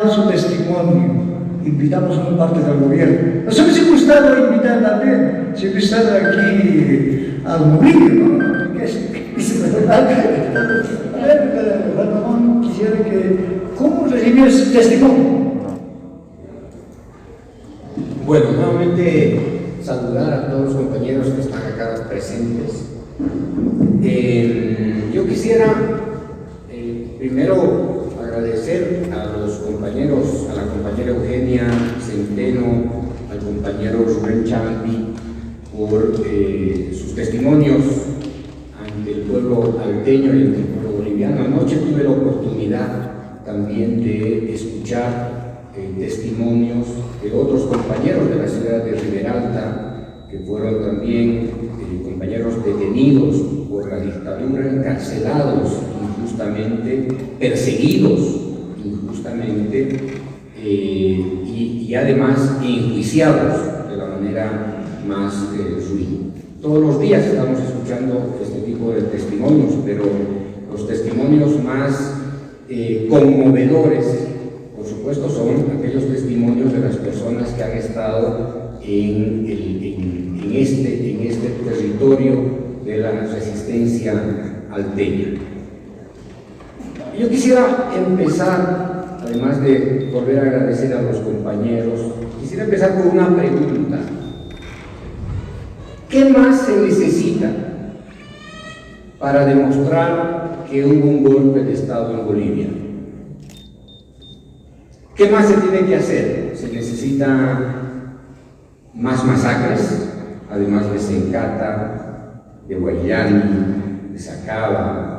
dar su testimonio. Invitamos a una parte del gobierno. Nos hemos gustado invitar también, si gustado aquí al Murillo, ¿no? ¿Qué es? A ver, Ramón, quisiera que... ¿Cómo recibió ese testimonio? Bueno, nuevamente saludar a todos los compañeros que están acá presentes. Yo quisiera primero agradecer a los compañeros, a la compañera Eugenia Centeno, al compañero Rubén Champi por sus testimonios ante el pueblo alteño y ante el pueblo boliviano. Anoche tuve la oportunidad también de escuchar testimonios de otros compañeros de la ciudad de Riberalta, que fueron también compañeros detenidos por la dictadura, encarcelados injustamente, perseguidos injustamente y además enjuiciados de la manera más ruin. Todos los días estamos escuchando este tipo de testimonios, pero los testimonios más conmovedores, por supuesto, son aquellos testimonios de las personas que han estado en este territorio de la resistencia alteña. Yo quisiera empezar, además de volver a agradecer a los compañeros, quisiera empezar con una pregunta. ¿Qué más se necesita para demostrar que hubo un golpe de Estado en Bolivia? ¿Qué más se tiene que hacer? Se necesita más masacres, además de Sencata, de Guayani, de Sacaba,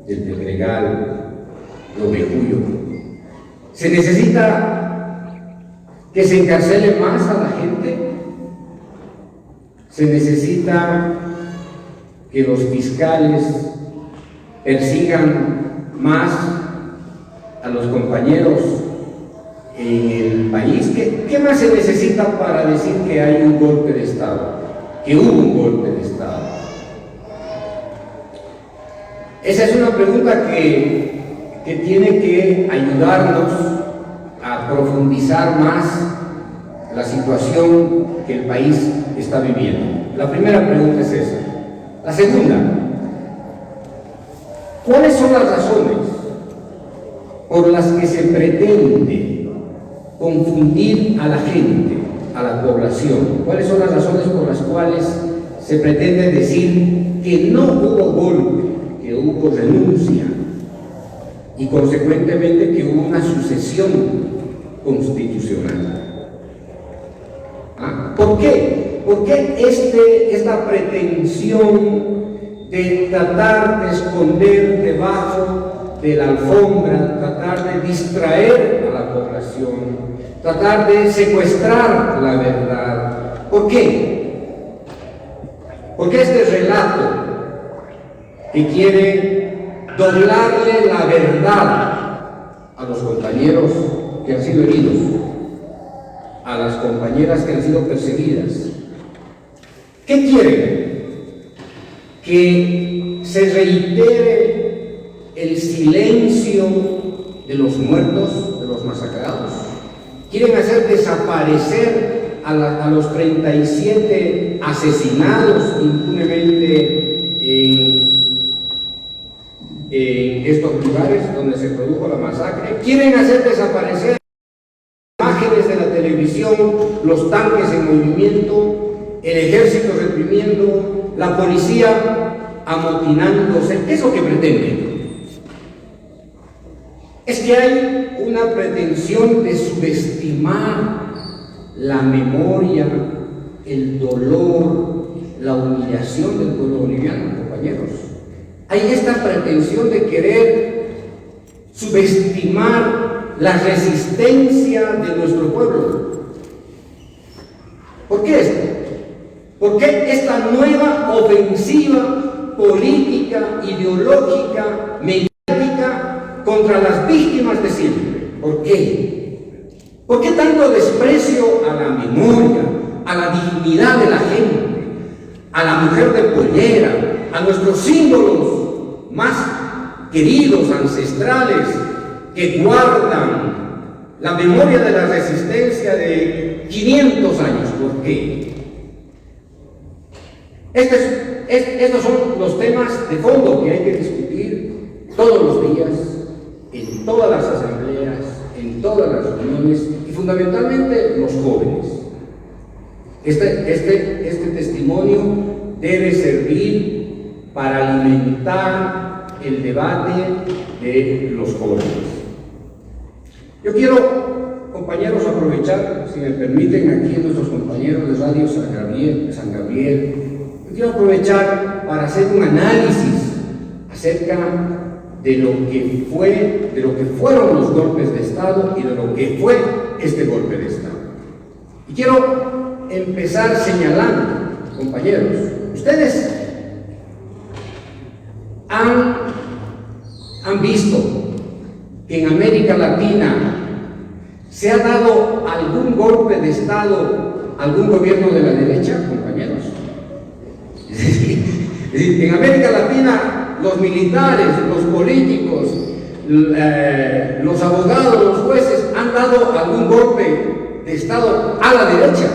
del Pedregal, de Ovejuyo. Se necesita que se encarcele más a la gente. Se necesita que los fiscales persigan más a los compañeros en el país. ¿Qué más se necesita para decir que hay un golpe de Estado? Que hubo un golpe de Estado. Esa es una pregunta que tiene que ayudarnos a profundizar más la situación que el país está viviendo. La primera pregunta es esa. La segunda, ¿cuáles son las razones por las que se pretende confundir a la gente, a la población? ¿Cuáles son las razones por las cuales se pretende decir que no hubo golpe, que hubo renuncia y consecuentemente que hubo una sucesión constitucional? ¿Por qué? ¿Por qué esta pretensión de tratar de esconder debajo de la alfombra, tratar de distraer a la población, tratar de secuestrar la verdad? ¿Por qué? Porque este relato que quiere doblarle la verdad a los compañeros que han sido heridos, a las compañeras que han sido perseguidas. ¿Qué quieren? Que se reitere el silencio de los muertos, de los masacrados. Quieren hacer desaparecer a los 37 asesinados impunemente en estos lugares donde se produjo la masacre. Quieren hacer desaparecer imágenes de la televisión, los tanques en movimiento, el ejército reprimiendo, la policía amotinándose. ¿Qué es lo que pretenden? Es que hay una pretensión de subestimar la memoria, el dolor, la humillación del pueblo boliviano, compañeros. Hay esta pretensión de querer subestimar la resistencia de nuestro pueblo. ¿Por qué esto? ¿Por qué esta nueva ofensiva política, ideológica, mediática contra las víctimas de siempre? ¿Por qué? ¿Por qué tanto desprecio a la memoria, a la dignidad de la gente, a la mujer de pollera, a nuestros símbolos más queridos, ancestrales, que guardan la memoria de la resistencia de 500 años. ¿Por qué? Estos son los temas de fondo que hay que discutir todos los días, en todas las asambleas, en todas las reuniones y fundamentalmente los jóvenes. Este testimonio debe servir para alimentar el debate de los jóvenes. Yo quiero, compañeros, aprovechar, si me permiten, aquí nuestros compañeros de Radio San Gabriel, yo quiero aprovechar para hacer un análisis acerca de lo que fueron los golpes de Estado y de lo que fue este golpe de Estado. Y quiero empezar señalando, compañeros, ustedes han visto que en América Latina se ha dado algún golpe de Estado, algún gobierno de la derecha, compañeros. Es decir, en América Latina los militares, los políticos, los abogados, los jueces han dado algún golpe de Estado a la derecha.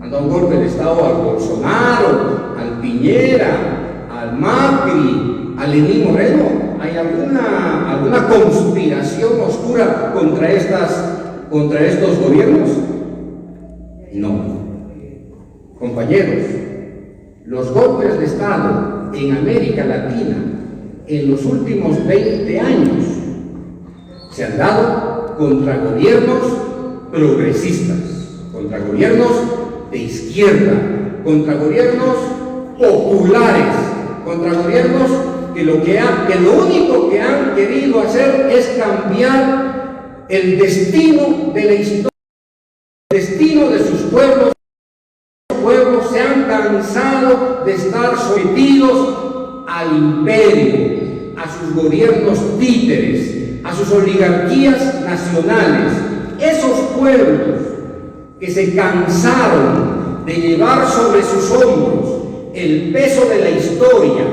Han dado un golpe de Estado al Bolsonaro, al Piñera, al Macri, a Lenín Moreno. ¿Hay alguna conspiración oscura contra estos gobiernos? No. Compañeros, los golpes de Estado en América Latina en los últimos 20 años se han dado contra gobiernos progresistas, contra gobiernos de izquierda, contra gobiernos populares, contra gobiernos que lo único que han querido hacer es cambiar el destino de la historia, el destino de sus pueblos. Los pueblos se han cansado de estar sometidos al imperio, a sus gobiernos títeres, a sus oligarquías nacionales. Esos pueblos que se cansaron de llevar sobre sus hombros el peso de la historia,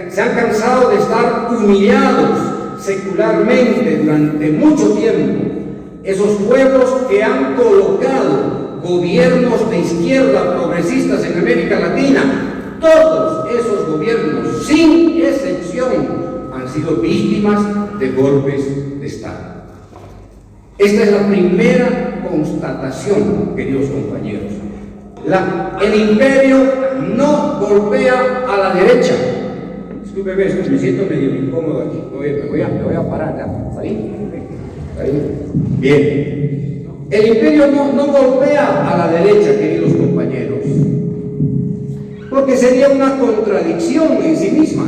se han cansado de estar humillados secularmente durante mucho tiempo. Esos pueblos que han colocado gobiernos de izquierda progresistas en América Latina, todos esos gobiernos, sin excepción, han sido víctimas de golpes de Estado. Esta es la primera constatación, queridos compañeros. El imperio no golpea a la derecha. Discúlpeme, me siento medio incómodo aquí. Me voy a parar ya. ¿Está ahí? Bien. El imperio no golpea a la derecha, queridos compañeros, porque sería una contradicción en sí misma.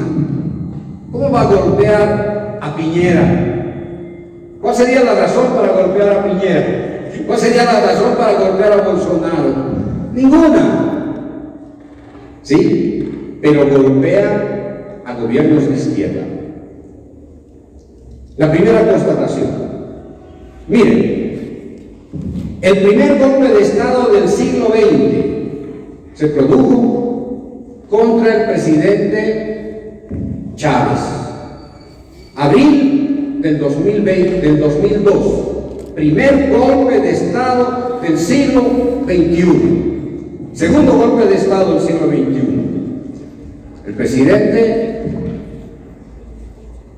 ¿Cómo va a golpear a Piñera? ¿Cuál sería la razón para golpear a Piñera? ¿Cuál sería la razón para golpear a Bolsonaro? Ninguna. Sí, pero golpea a gobiernos de izquierda. La primera constatación. Miren, el primer golpe de Estado del siglo XX se produjo contra el presidente Chávez. Abril del 2002. Primer golpe de Estado del siglo XXI. Segundo golpe de Estado del siglo XXI. El presidente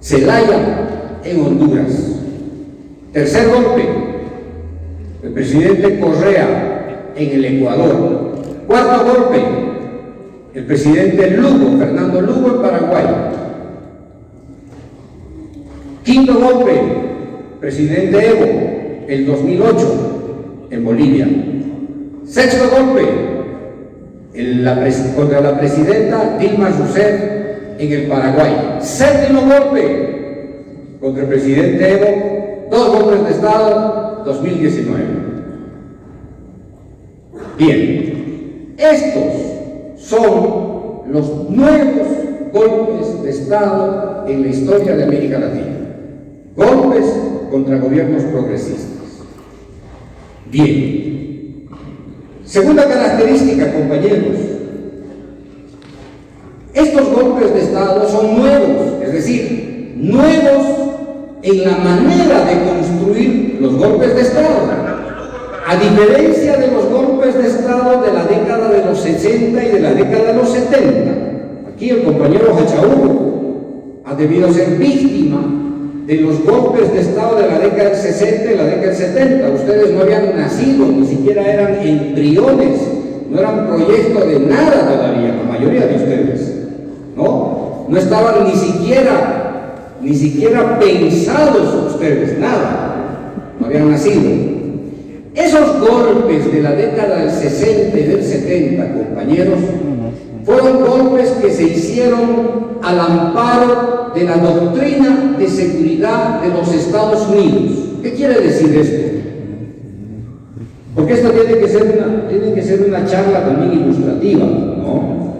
Zelaya en Honduras. Tercer golpe, el presidente Correa en el Ecuador. Cuarto golpe, el presidente Lugo, Fernando Lugo en Paraguay. Quinto golpe, presidente Evo, el 2008 en Bolivia. Sexto golpe, contra la presidenta Dilma Rousseff en el Paraguay. Séptimo golpe contra el presidente Evo, 2 golpes de Estado, 2019. Bien, estos son los nuevos golpes de Estado en la historia de América Latina. Golpes contra gobiernos progresistas. Bien. Segunda característica, compañeros. Estos golpes de Estado son nuevos, es decir, nuevos en la manera de construir los golpes de Estado. A diferencia de los golpes de Estado de la década de los 60 y de la década de los 70, aquí el compañero Hachaú ha debido ser víctima de los golpes de Estado de la década del 60 y la década del 70. Ustedes no habían nacido, ni siquiera eran embriones, no eran proyecto de nada todavía, la mayoría de ustedes, ¿no? No estaban ni siquiera pensados ustedes, nada, no habían nacido. Esos golpes de la década del 60 y del 70, compañeros, fueron golpes que se hicieron al amparo de la doctrina de seguridad de los Estados Unidos. ¿Qué quiere decir esto? Porque esto tiene que ser una charla también ilustrativa, ¿no?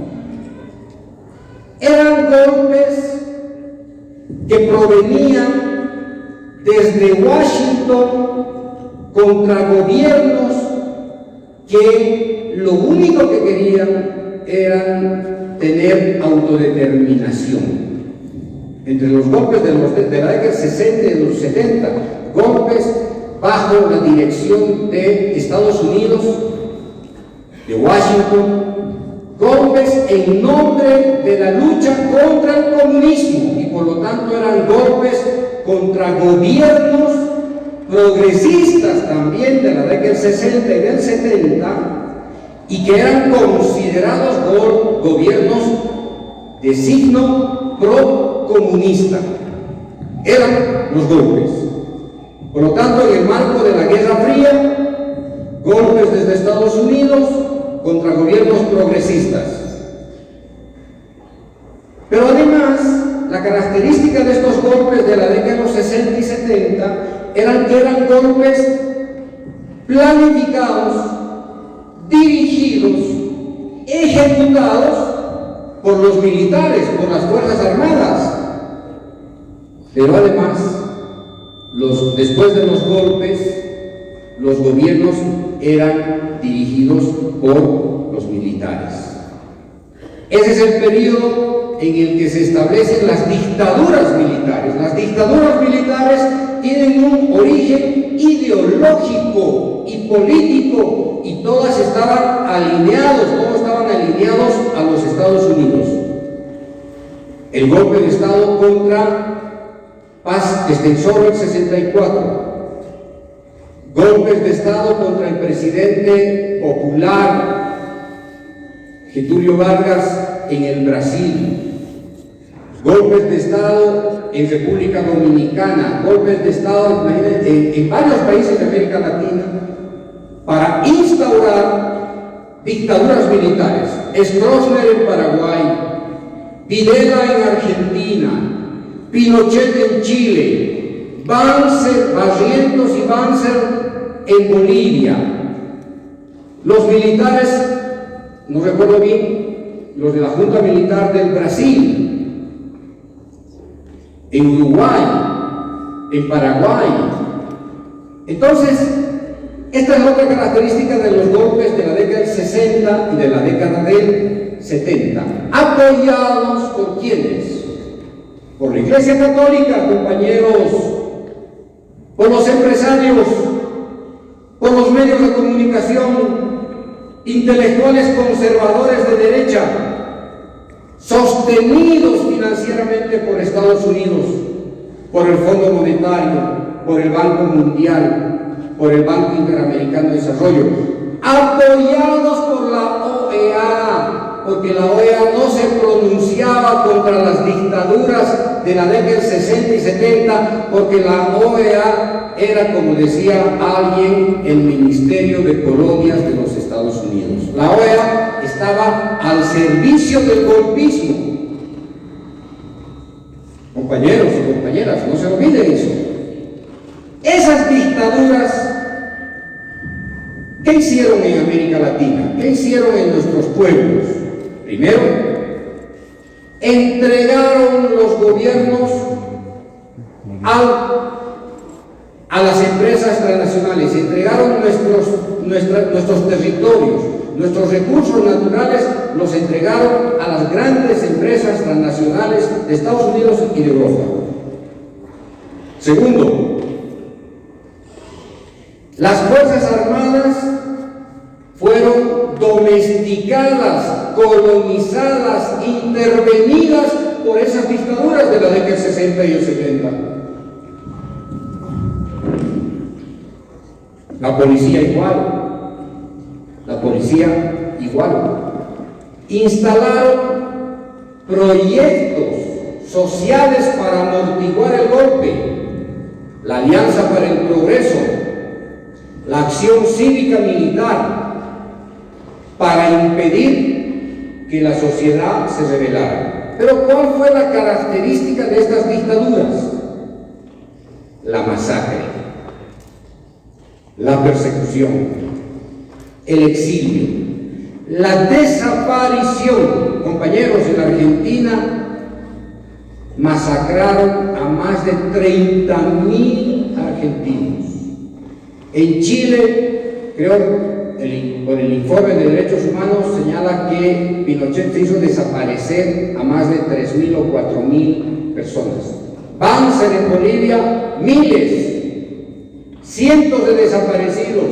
Eran golpes que provenían desde Washington contra gobiernos que lo único que querían era tener autodeterminación. Entre los golpes de la década del 60 y de los 70, golpes bajo la dirección de Estados Unidos, de Washington, golpes en nombre de la lucha contra el comunismo, y por lo tanto eran golpes contra gobiernos progresistas también de la década del 60 y del 70, y que eran considerados gobiernos de signo pro-comunista. Eran los golpes. Por lo tanto, en el marco de la Guerra Fría, golpes desde Estados Unidos contra gobiernos progresistas. Pero además, la característica de estos golpes de la década de los 60 y 70 eran que eran golpes planificados, dirigidos, ejecutados por los militares, por las Fuerzas Armadas. Pero además, después de los golpes, los gobiernos eran dirigidos por los militares. Ese es el periodo en el que se establecen las dictaduras militares. Las dictaduras militares tienen un origen ideológico y político, y todos estaban alineados a los Estados Unidos. El golpe de Estado contra Paz Extensor en 64, golpes de Estado contra el presidente popular Getúlio Vargas en el Brasil, golpes de Estado en República Dominicana, golpes de Estado en varios países de América Latina para instaurar dictaduras militares. Stroessner en Paraguay, Videla en Argentina, Pinochet en Chile, Barrientos y Banzer en Bolivia. Los militares, no recuerdo bien, los de la Junta Militar del Brasil, en Uruguay, en Paraguay. Entonces, esta es otra característica de los golpes de la década del 60 y de la década del 70, apoyados por ¿quiénes? Por la Iglesia Católica, compañeros, por los empresarios, por los medios de comunicación, intelectuales conservadores de derecha, sostenidos financieramente por Estados Unidos, por el Fondo Monetario, por el Banco Mundial, por el Banco Interamericano de Desarrollo, apoyados por la OEA, porque la OEA no se pronunciaba contra las dictaduras de la década del 60 y 70, porque la OEA era, como decía alguien, el Ministerio de Colonias de los Estados Unidos. La OEA estaba al servicio del golpismo. Compañeros y compañeras, no se olviden eso. Esas dictaduras, ¿qué hicieron en América Latina? ¿Qué hicieron en nuestros pueblos? Primero, entregaron los gobiernos a las empresas transnacionales, entregaron nuestros territorios, nuestros recursos naturales, los entregaron a las grandes empresas transnacionales de Estados Unidos y de Europa. Segundo, Las Fuerzas Armadas fueron domesticadas, colonizadas, intervenidas por esas dictaduras de la década del 60 y el 70. La policía igual. Instalaron proyectos sociales para amortiguar el golpe, la Alianza para el Progreso, la acción cívica militar, para impedir que la sociedad se rebelara. Pero ¿cuál fue la característica de estas dictaduras? La masacre, la persecución, el exilio, la desaparición. Compañeros, en la Argentina masacraron a más de 30.000 argentinos. En Chile, creo, por el informe de derechos humanos señala que Pinochet se hizo desaparecer a más de 3.000 o 4.000 personas. Banzer en Bolivia, miles, cientos de desaparecidos.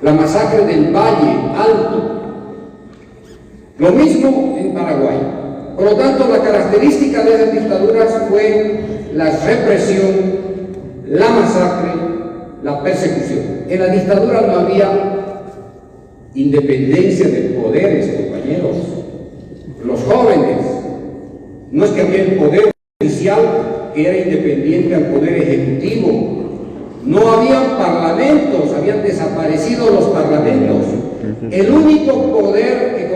La masacre del Valle Alto. Lo mismo en Paraguay. Por lo tanto, la característica de esas dictaduras fue la represión, la masacre, la persecución. En la dictadura no había independencia de poderes, compañeros. Los jóvenes, no es que había el poder judicial que era independiente al poder ejecutivo. No había parlamentos, habían desaparecido los parlamentos. El único poder que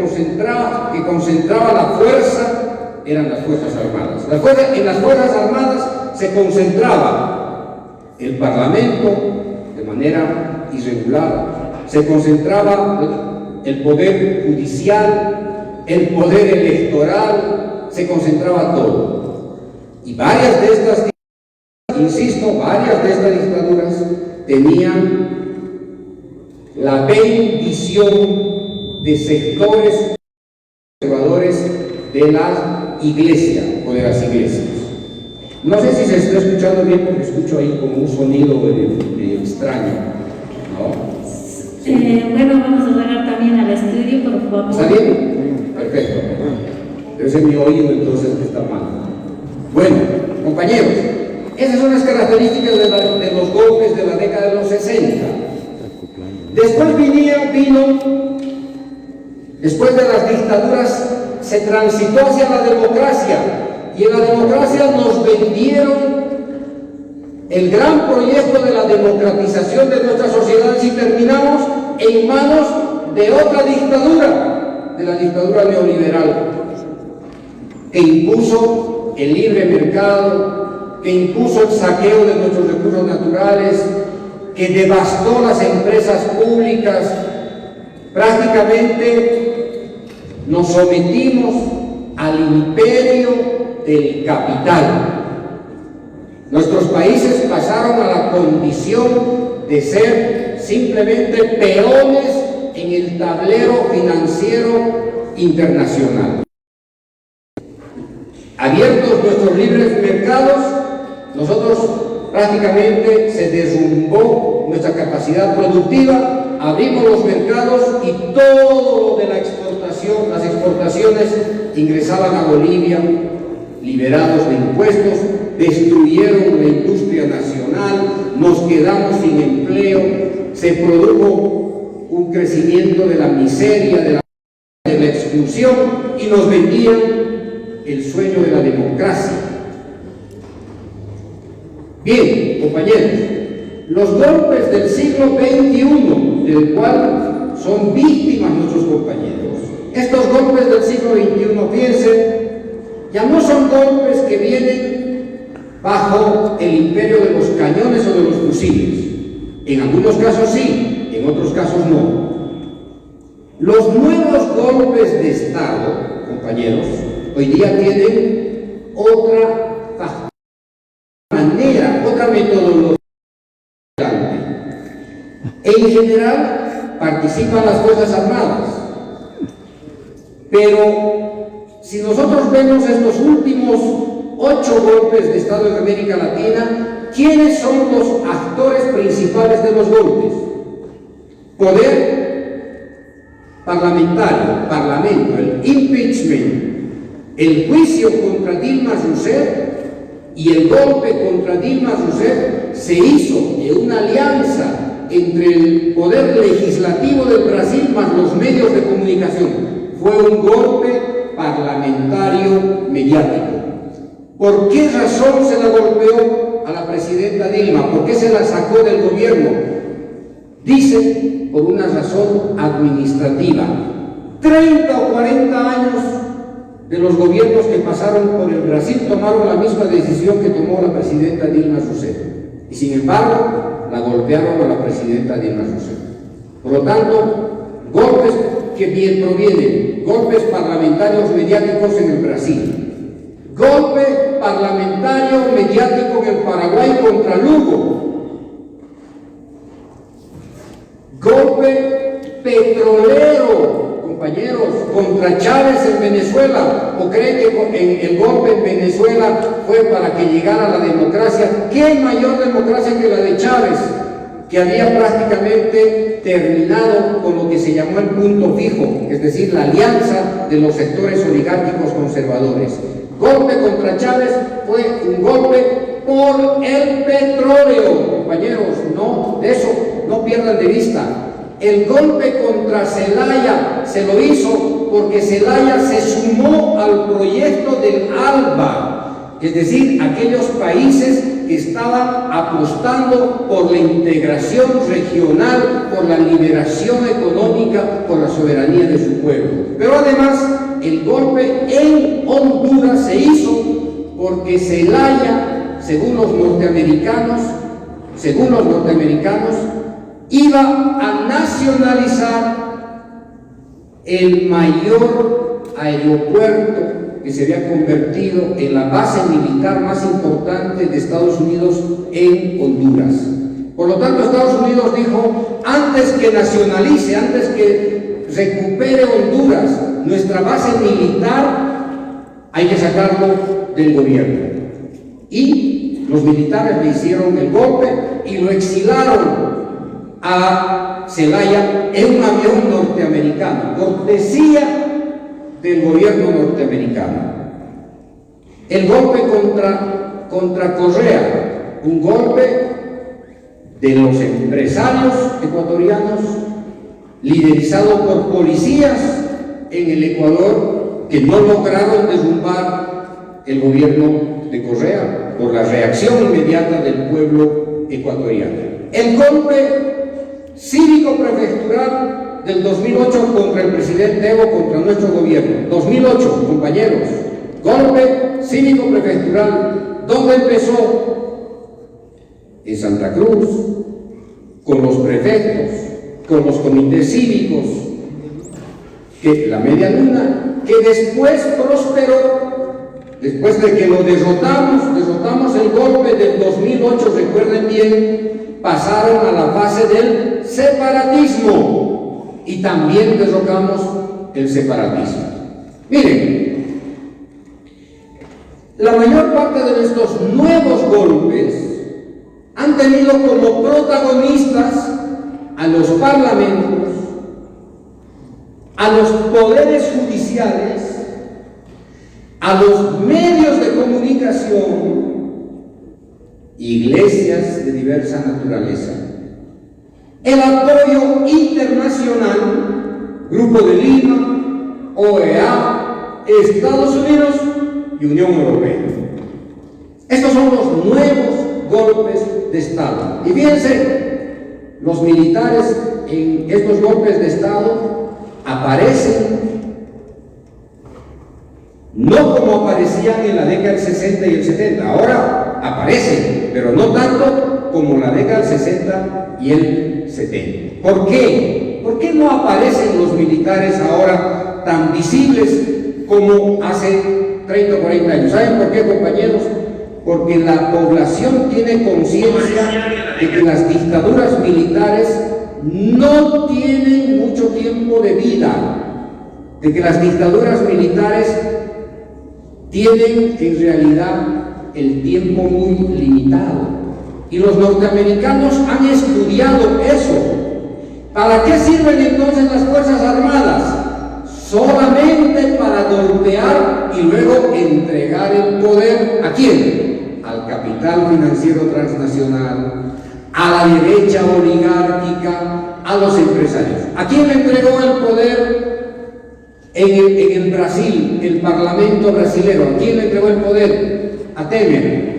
concentraba la fuerza eran las Fuerzas Armadas. En las Fuerzas Armadas se concentraba el parlamento de manera irregular, se concentraba el poder judicial, el poder electoral, se concentraba todo. Y varias de estas dictaduras tenían la bendición de sectores conservadores de la iglesia o de las iglesias. No sé si se está escuchando bien porque escucho ahí como un sonido medio extraño, ¿no? Bueno, vamos a hablar también al estudio, por favor. ¿Está bien? Perfecto. Debe ser mi oído entonces que está mal. Bueno, compañeros, esas son las características de los golpes de la década de los 60. Después después de las dictaduras, se transitó hacia la democracia, y en la democracia nos vendieron el gran proyecto de la democratización de nuestras sociedades y terminamos en manos de otra dictadura, de la dictadura neoliberal, que impuso el libre mercado, que impuso el saqueo de nuestros recursos naturales, que devastó las empresas públicas. Prácticamente nos sometimos al imperio del capital. Nuestros países pasaron a la condición de ser simplemente peones en el tablero financiero internacional. Abiertos nuestros libres mercados, nosotros prácticamente se derrumbó nuestra capacidad productiva, abrimos los mercados y todo lo de la exportación, las exportaciones ingresaban a Bolivia, liberados de impuestos, destruyeron la industria nacional, nos quedamos sin empleo, se produjo un crecimiento de la miseria, de la exclusión, y nos vendían el sueño de la democracia. Bien, compañeros, los golpes del siglo XXI, del cual son víctimas nuestros compañeros, estos golpes del siglo XXI, fíjense, ya no son golpes que vienen bajo el imperio de los cañones o de los fusiles. En algunos casos sí, en otros casos no. Los nuevos golpes de Estado, compañeros, hoy día tienen otra manera, otra metodología. En general participan las Fuerzas Armadas, pero si nosotros vemos estos últimos 8 golpes de Estado en América Latina, ¿quiénes son los actores principales principales de los golpes: poder parlamentario, parlamento, el impeachment, el juicio contra Dilma Rousseff y el golpe contra Dilma Rousseff se hizo en una alianza entre el poder legislativo del Brasil más los medios de comunicación. Fue un golpe parlamentario mediático. ¿Por qué razón se la golpeó a la presidenta Dilma? ¿Por qué se la sacó del gobierno? Dice, por una razón administrativa. 30 o 40 años de los gobiernos que pasaron por el Brasil tomaron la misma decisión que tomó la presidenta Dilma Rousseff. Y sin embargo, la golpearon a la presidenta Dilma Rousseff. Por lo tanto, golpes que bien provienen, golpes parlamentarios mediáticos en el Brasil, golpe parlamentario mediático en el Paraguay contra Lugo, golpe petrolero, compañeros, contra Chávez en Venezuela. ¿O creen que el golpe en Venezuela fue para que llegara la democracia? ¿Qué mayor democracia que la de Chávez, que había prácticamente terminado con lo que se llamó el punto fijo, es decir, la alianza de los sectores oligárquicos conservadores? Golpe contra Chávez fue un golpe por el petróleo, compañeros, no, de eso no pierdan de vista. El golpe contra Zelaya se lo hizo porque Zelaya se sumó al proyecto del ALBA, es decir, aquellos países que estaban apostando por la integración regional, por la liberación económica, por la soberanía de su pueblo. Pero además, el golpe en Honduras se hizo porque Zelaya, según los norteamericanos, iba a nacionalizar el mayor aeropuerto que se había convertido en la base militar más importante de Estados Unidos en Honduras. Por lo tanto, Estados Unidos dijo: antes que nacionalice, antes que recupere Honduras, nuestra base militar, hay que sacarlo del gobierno. Y los militares le hicieron el golpe y lo exilaron a Zelaya en un avión norteamericano, cortesía del gobierno norteamericano. El golpe contra Correa, un golpe de los empresarios ecuatorianos, liderizado por policías en el Ecuador, que no lograron derrumbar el gobierno de Correa por la reacción inmediata del pueblo ecuatoriano. El golpe cívico-prefectural del 2008 contra el presidente Evo, contra nuestro gobierno. 2008, compañeros, golpe cívico-prefectural. ¿Dónde empezó? En Santa Cruz, con los prefectos, con los comités cívicos, que la media luna, que después prosperó, después de que lo derrotamos el golpe del 2008, recuerden bien, pasaron a la fase del separatismo y también derrocamos el separatismo. Miren, la mayor parte de estos nuevos golpes han tenido como protagonistas a los parlamentos, a los poderes judiciales, a los medios de comunicación, iglesias de diversa naturaleza, el apoyo internacional, Grupo de Lima, OEA, Estados Unidos y Unión Europea. Estos son los nuevos golpes de Estado. Y fíjense, los militares en estos golpes de Estado aparecen no como aparecían en la década del 60 y el 70, ahora aparecen, pero no tanto como la década del 60 y el 70. ¿Por qué? ¿Por qué no aparecen los militares ahora tan visibles como hace 30 o 40 años? ¿Saben por qué, compañeros? Porque la población tiene conciencia de que las dictaduras militares no tienen mucho tiempo de vida, de que las dictaduras militares tienen en realidad el tiempo muy limitado. Y los norteamericanos han estudiado eso. ¿Para qué sirven entonces las Fuerzas Armadas? Solamente para golpear y luego entregar el poder ¿a quién? Al capital financiero transnacional, a la derecha oligárquica, a los empresarios. ¿A quién le entregó el poder en el Brasil, el parlamento brasilero? ¿A quién le entregó el poder? A Temer.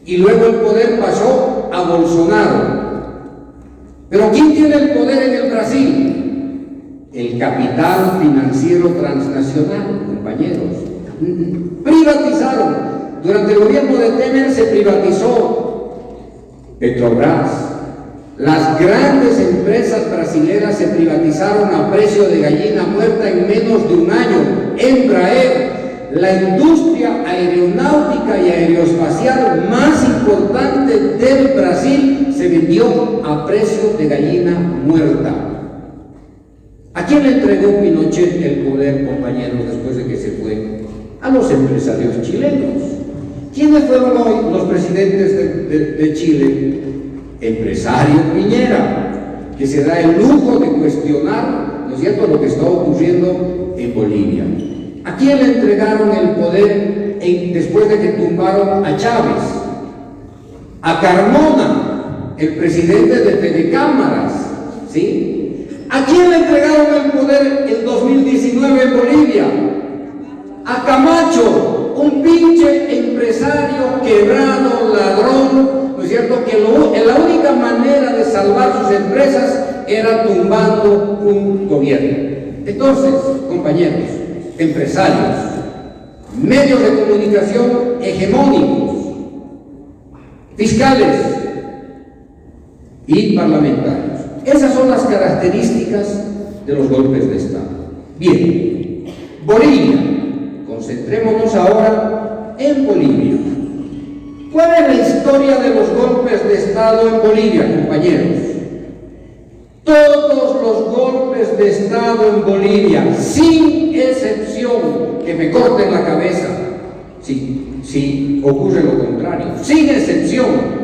Y luego el poder pasó a Bolsonaro. ¿Pero quién tiene el poder en el Brasil? El capital financiero transnacional, compañeros. Privatizaron. Durante el gobierno de Temer se privatizó Petrobras. Las grandes empresas brasileras se privatizaron a precio de gallina muerta en menos de un año. Embraer, la industria aeronáutica y aeroespacial más importante del Brasil, se vendió a precio de gallina muerta. ¿A quién le entregó Pinochet el poder, compañeros, después de que se fue? A los empresarios chilenos. ¿Quiénes fueron hoy los presidentes de Chile? Empresario Piñera, que se da el lujo de cuestionar, ¿no es cierto?, lo que está ocurriendo en Bolivia. ¿A quién le entregaron el poder después de que tumbaron a Chávez? A Carmona, el presidente de Telecámaras, ¿sí? ¿A quién le entregaron el poder en 2019 en Bolivia? A Camacho, un pinche empresario quebrado, ladrón, ¿no es cierto?, que la única manera de salvar sus empresas era tumbando un gobierno. Entonces, compañeros, empresarios, medios de comunicación hegemónicos, fiscales y parlamentarios. Esas son las características de los golpes de Estado. Bien, Bolivia. Concentrémonos ahora en Bolivia. ¿Cuál es la historia de los golpes de Estado en Bolivia, compañeros? Todos los golpes de Estado en Bolivia, sin excepción, que me corten la cabeza si ocurre lo contrario, sin excepción,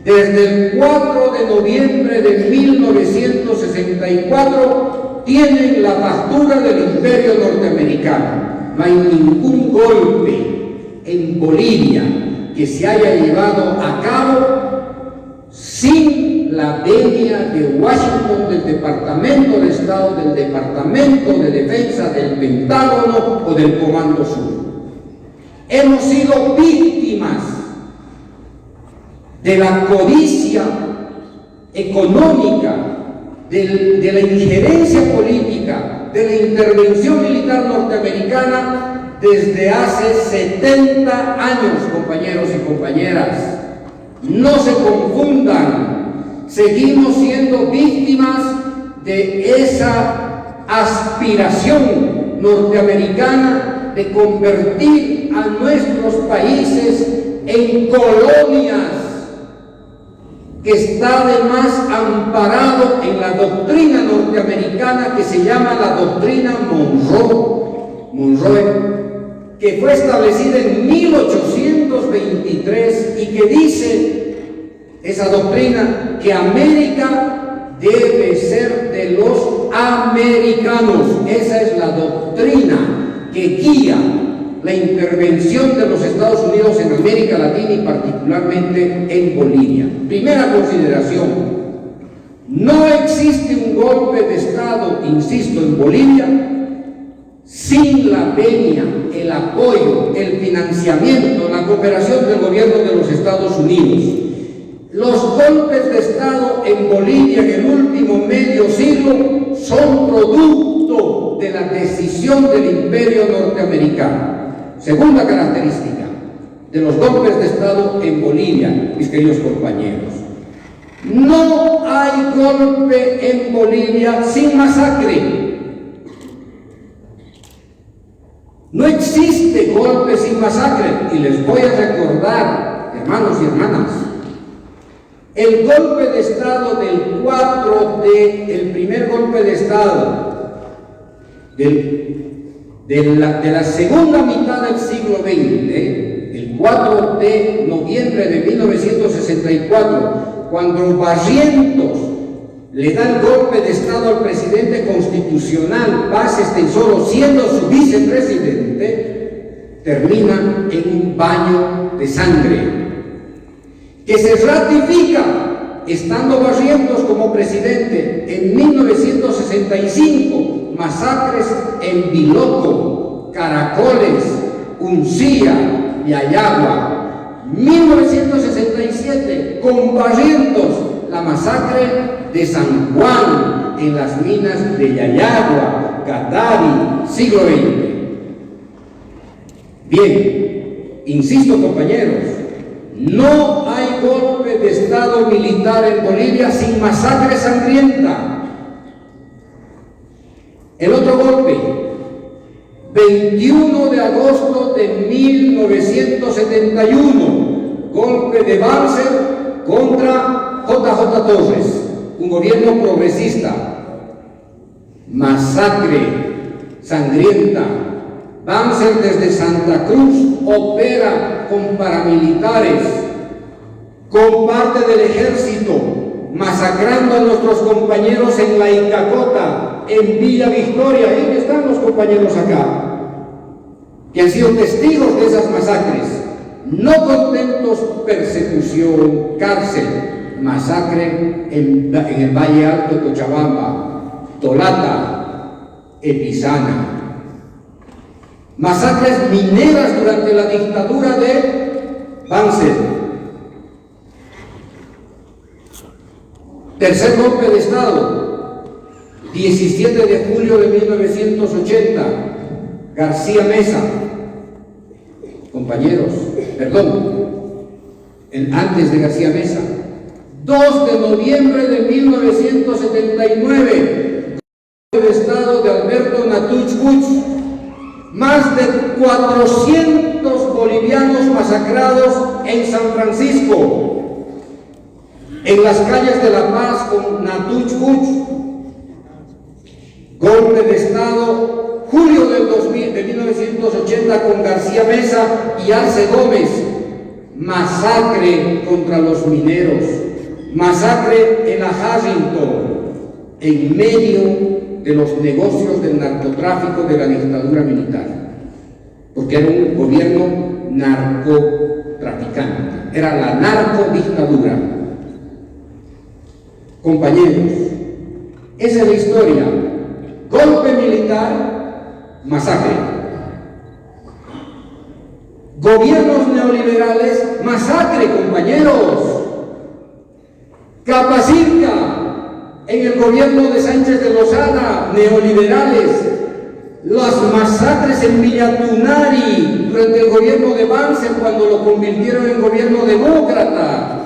desde el 4 de noviembre de 1964 tienen la factura del Imperio norteamericano. No hay ningún golpe en Bolivia que se haya llevado a cabo sin la venia de Washington, del Departamento de Estado, del Departamento de Defensa, del Pentágono o del Comando Sur. Hemos sido víctimas de la codicia económica, de la injerencia política, de la intervención militar norteamericana desde hace 70 años, compañeros y compañeras. No se confundan, seguimos siendo víctimas de esa aspiración norteamericana de convertir a nuestros países en colonias, que está además amparado en la doctrina norteamericana que se llama la doctrina Monroe, que fue establecida en 1823 y que dice esa doctrina que América debe ser de los americanos. Esa es la doctrina que guía la intervención de los Estados Unidos en América Latina y particularmente en Bolivia. Primera consideración: no existe un golpe de Estado, insisto, en Bolivia sin la venia, el apoyo, el financiamiento, la cooperación del gobierno de los Estados Unidos. Los golpes de Estado en Bolivia en el último medio siglo son producto de la decisión del Imperio norteamericano. Segunda característica de los golpes de Estado en Bolivia, mis queridos compañeros: no hay golpe en Bolivia sin masacre. No existe golpe sin masacre. Y les voy a recordar, hermanos y hermanas, el golpe de Estado del el primer golpe de Estado de la segunda mitad del siglo XX, el 24 de noviembre de 1964, cuando Barrientos le da el golpe de Estado al presidente constitucional Paz Estenssoro, siendo su vicepresidente, termina en un baño de sangre, que se ratifica estando Barrientos como presidente en 1965, masacres en Biloco, Caracoles, Uncía y Ayagua. 1967, con Barrientos, la masacre de San Juan en las minas de Yayagua, Catarí, siglo XX. Bien, insisto, compañeros, no hay golpe de Estado militar en Bolivia sin masacre sangrienta. El otro golpe, 21 de agosto de 1971, golpe de Banzer contra JJ Torres, un gobierno progresista. Masacre sangrienta. Banzer desde Santa Cruz opera con paramilitares, con parte del ejército, masacrando a nuestros compañeros en La Icacota, en Villa Victoria. Ahí están los compañeros acá, que han sido testigos de esas masacres. No contentos, persecución, cárcel, masacre en el Valle Alto de Cochabamba, Tolata, Epizana. Masacres mineras durante la dictadura de Banzer. Tercer golpe de Estado, 17 de julio de 1980, García Mesa. Compañeros, antes de García Mesa, 2 de noviembre de 1979, golpe de Estado de Alberto Natuch Puig. Más de 400 bolivianos masacrados en San Francisco, en las calles de La Paz con Natuch Puig. Golpe de Estado, julio de 1980 con García Mesa y Arce Gómez. Masacre contra los mineros, masacre en la Harrington, en medio de los negocios del narcotráfico de la dictadura militar, porque era un gobierno narcotraficante, era la narcodictadura. Compañeros, esa es la historia. Golpe militar, masacre. Gobiernos neoliberales, masacre, compañeros. Capacirca, en el gobierno de Sánchez de Lozada, neoliberales. Las masacres en Villa Tunari durante el gobierno de Banzer, cuando lo convirtieron en gobierno demócrata.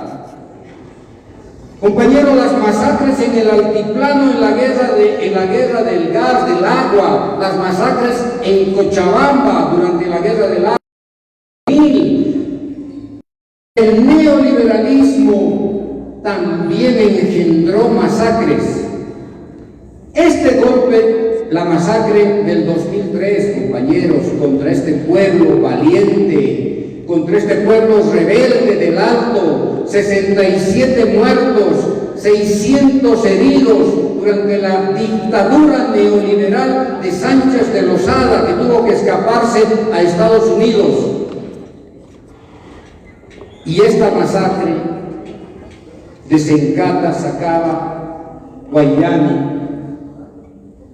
Compañeros, las masacres en el altiplano, en la guerra del gas, del agua, las masacres en Cochabamba durante la guerra del agua. El neoliberalismo también engendró masacres. Este golpe, la masacre del 2003, compañeros, contra este pueblo valiente, contra este pueblo rebelde del Alto, 67 muertos, 600 heridos durante la dictadura neoliberal de Sánchez de Lozada, que tuvo que escaparse a Estados Unidos. Y esta masacre desencata, Sacaba, Guayani,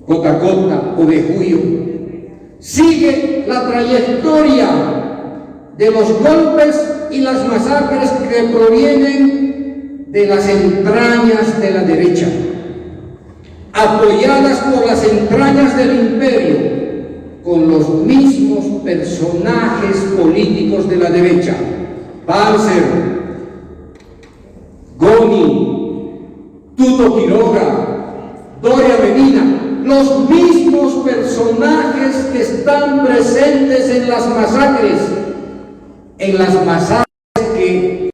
Cotacota, Ovejuyo. Sigue la trayectoria de los golpes y las masacres que provienen de las entrañas de la derecha, apoyadas por las entrañas del imperio, con los mismos personajes políticos de la derecha: Banzer, Goni, Tuto Quiroga, Doria Medina, los mismos personajes que están presentes en las masacres que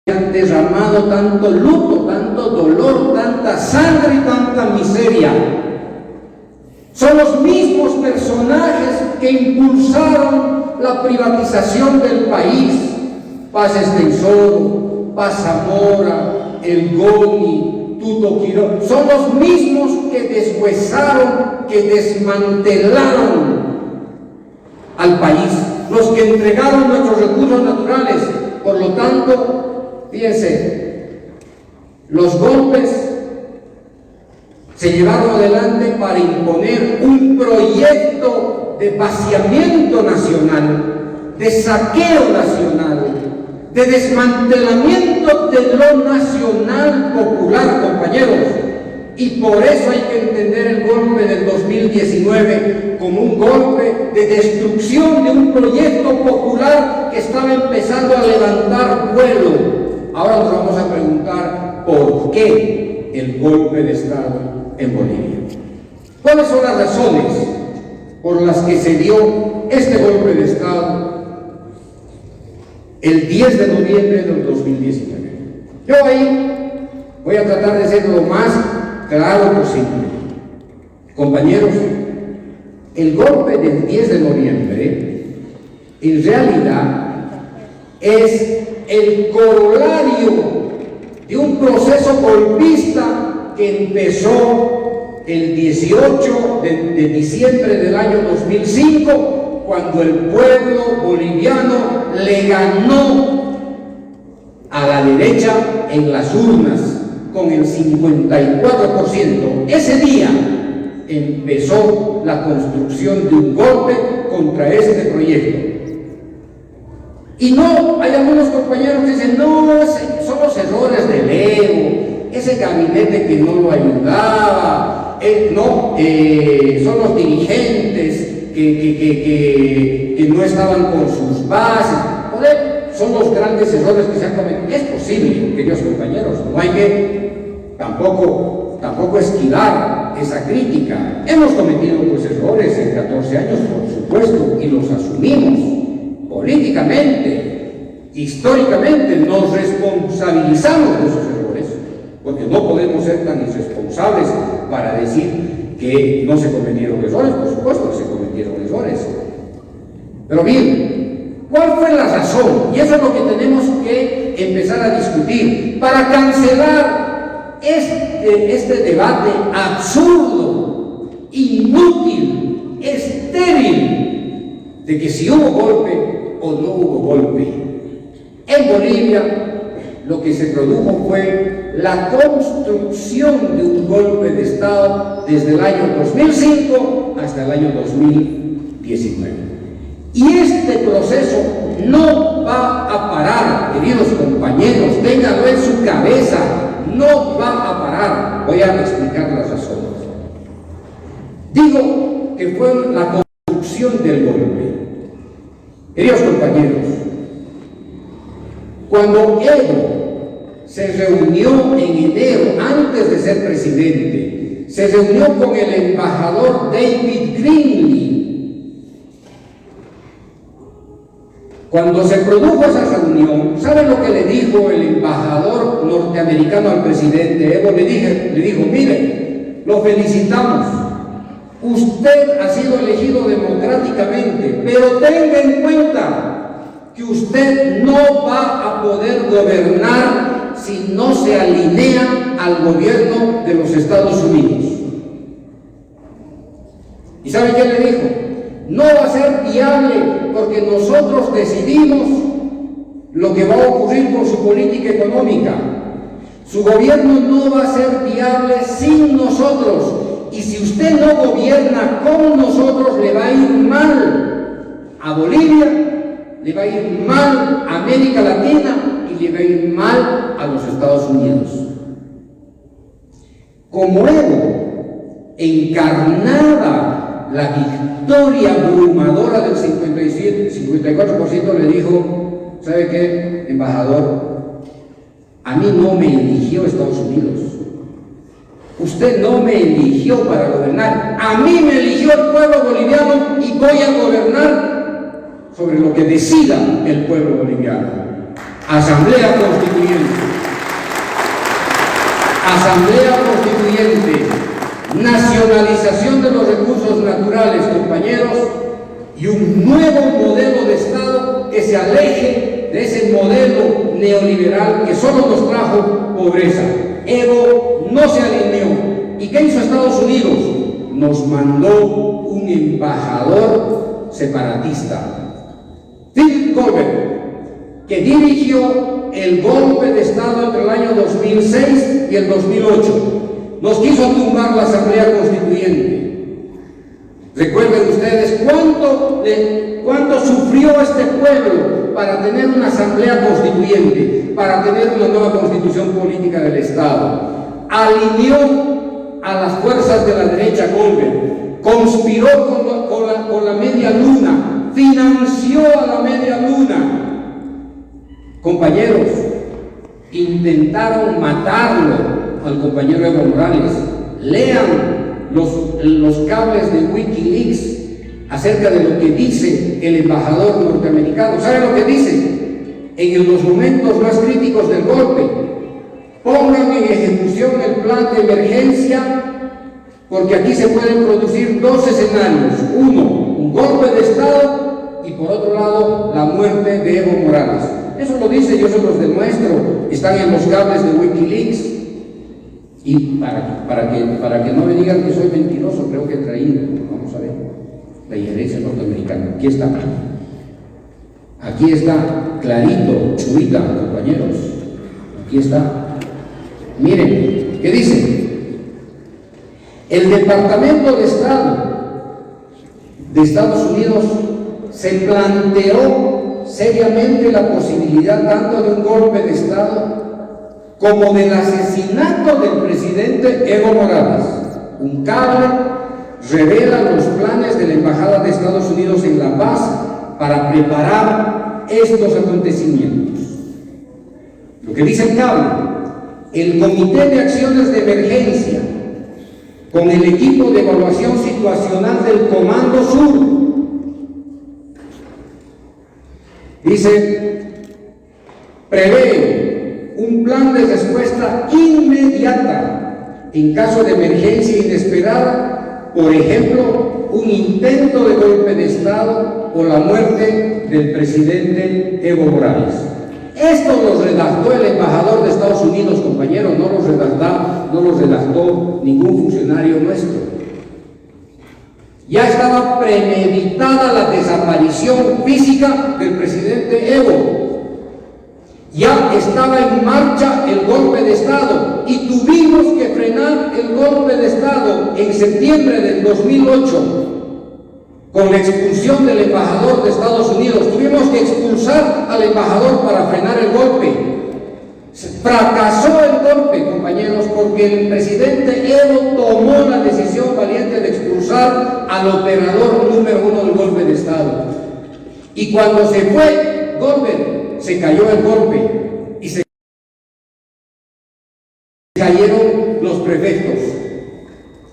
han derramado tanto luto, tanto dolor, tanta sangre y tanta miseria. Son los mismos personajes que impulsaron la privatización del país. Paz Extensoro, Paz Zamora, el Goni, Tuto Quirón, son los mismos que deshuesaron, que desmantelaron al país, los que entregaron nuestros recursos naturales. Por lo tanto, fíjense, los golpes se llevaron adelante para imponer un proyecto de vaciamiento nacional, de saqueo nacional, de desmantelamiento de lo nacional popular, compañeros. Y por eso hay que entender el golpe del 2019 como un golpe de destrucción de un proyecto popular que estaba empezando a levantar vuelo. Ahora nos vamos a preguntar por qué el golpe de Estado en Bolivia. ¿Cuáles son las razones por las que se dio este golpe de Estado el 10 de noviembre del 2019? Yo ahí voy a tratar de ser lo más claro posible. Compañeros, el golpe del 10 de noviembre en realidad es el corolario de un proceso golpista que empezó el 18 de diciembre del año 2005, cuando el pueblo boliviano le ganó a la derecha en las urnas con el 54%. Ese día empezó la construcción de un golpe contra este proyecto. Y no, hay algunos compañeros que dicen, no, son los errores del Evo, ese gabinete que no lo ayudaba, son los dirigentes que no estaban con sus bases. Son los grandes errores que se han cometido. Es posible, queridos compañeros, no hay que tampoco esquivar esa crítica. Hemos cometido pues errores en 14 años, por supuesto, y los asumimos políticamente, históricamente, nos responsabilizamos de esos errores, porque no podemos ser tan irresponsables para decir que no se cometieron errores. Por supuesto que se cometieron errores. Pero bien, ¿cuál fue la razón? Y eso es lo que tenemos que empezar a discutir para cancelar este debate absurdo, inútil, estéril, de que si hubo golpe o no hubo golpe. En Bolivia lo que se produjo fue la construcción de un golpe de Estado desde el año 2005 hasta el año 2019. Y este proceso no va a parar, queridos compañeros, ténganlo en su cabeza, no va a parar. Voy a explicar las razones. Digo que fue la construcción del golpe. Queridos compañeros, cuando Evo se reunió en enero, antes de ser presidente, se reunió con el embajador David Greenlee. Cuando se produjo esa reunión, ¿saben lo que le dijo el embajador norteamericano al presidente Evo? Le dijo, mire, lo felicitamos. Usted ha sido elegido democráticamente, pero tenga en cuenta que usted no va a poder gobernar si no se alinea al gobierno de los Estados Unidos. ¿Y sabe qué le dijo? No va a ser viable porque nosotros decidimos lo que va a ocurrir con su política económica. Su gobierno no va a ser viable sin nosotros. Y si usted no gobierna con nosotros, le va a ir mal a Bolivia, le va a ir mal a América Latina y le va a ir mal a los Estados Unidos. Como Evo encarnaba la victoria abrumadora del 54%, le dijo, ¿sabe qué, embajador? A mí no me eligió Estados Unidos. Usted no me eligió para gobernar, a mí me eligió el pueblo boliviano y voy a gobernar sobre lo que decida el pueblo boliviano. Asamblea Constituyente, nacionalización de los recursos naturales, compañeros, y un nuevo modelo de Estado que se aleje de ese modelo neoliberal que solo nos trajo pobreza. Evo no se alineó. ¿Y qué hizo Estados Unidos? Nos mandó un embajador separatista, Philip Goldberg, que dirigió el golpe de Estado entre el año 2006 y el 2008. Nos quiso tumbar la Asamblea Constituyente. Recuerden ustedes cuánto sufrió este pueblo para tener una Asamblea Constituyente, para tener una nueva Constitución Política del Estado. Alineó a las fuerzas de la derecha Goldberg, conspiró con la media luna, financió a la media luna. Compañeros, intentaron matarlo al compañero Evo Morales. Lean los cables de Wikileaks acerca de lo que dice el embajador norteamericano. ¿Saben lo que dice? En los momentos más críticos del golpe, pongan en ejecución el plan de emergencia, porque aquí se pueden producir dos escenarios: uno, un golpe de Estado, y por otro lado, la muerte de Evo Morales. Eso lo dice, yo se los demuestro, están en los cables de Wikileaks. Y para que no me digan que soy mentiroso, creo que he traído, vamos a ver, la injerencia norteamericana. Aquí está clarito, churita, compañeros, aquí está. Miren, ¿qué dice? El Departamento de Estado de Estados Unidos se planteó seriamente la posibilidad tanto de un golpe de Estado como del asesinato del presidente Evo Morales. Un cable revela los planes de la Embajada de Estados Unidos en La Paz para preparar estos acontecimientos. Lo que dice el cable: el Comité de Acciones de Emergencia, con el equipo de evaluación situacional del Comando Sur, dice, prevé un plan de respuesta inmediata en caso de emergencia inesperada, por ejemplo, un intento de golpe de Estado o la muerte del presidente Evo Morales. Esto lo redactó el embajador de Estados Unidos, compañeros, no los redactó ningún funcionario nuestro. Ya estaba premeditada la desaparición física del presidente Evo. Ya estaba en marcha el golpe de Estado y tuvimos que frenar el golpe de Estado en septiembre del 2008 con la expulsión del embajador de Estados Unidos. Tuvimos que expulsar al embajador para frenar el golpe. Fracasó el golpe, compañeros, porque el presidente Evo tomó la decisión valiente de expulsar al operador número uno del golpe de Estado. Y cuando se fue Goldberg, se cayó el golpe y se cayeron los prefectos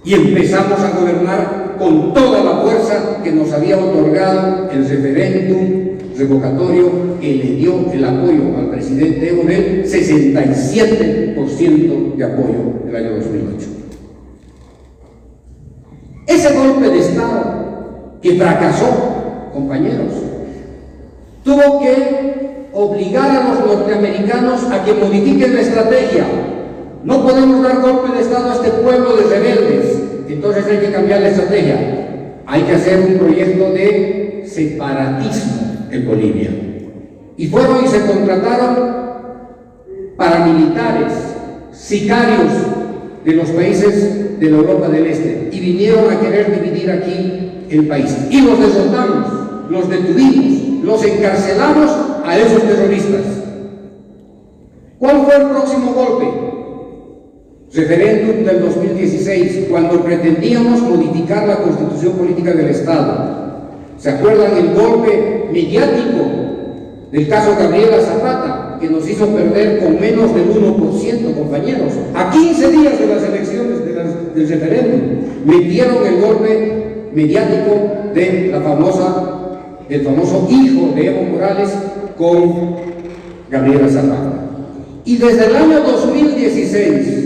y empezamos a gobernar con toda la fuerza que nos había otorgado el referéndum revocatorio que le dio el apoyo al presidente Evo, del 67% de apoyo del año 2008. Ese golpe de Estado que fracasó, compañeros, tuvo que obligar a los norteamericanos a que modifiquen la estrategia. No podemos dar golpe de Estado a este pueblo de rebeldes, entonces hay que cambiar la estrategia. Hay que hacer un proyecto de separatismo en Bolivia. Y fueron y se contrataron paramilitares, sicarios de los países de la Europa del Este, y vinieron a querer dividir aquí el país. Y los derrotamos, los detuvimos, los encarcelamos a esos terroristas. ¿Cuál fue el próximo golpe? Referéndum del 2016, cuando pretendíamos modificar la Constitución Política del Estado. ¿Se acuerdan el golpe mediático del caso Gabriela Zapata, que nos hizo perder con menos del 1%, compañeros? A 15 días de las elecciones del referéndum, metieron el golpe mediático de el famoso hijo de Evo Morales con Gabriela Zapata. Y desde el año 2016,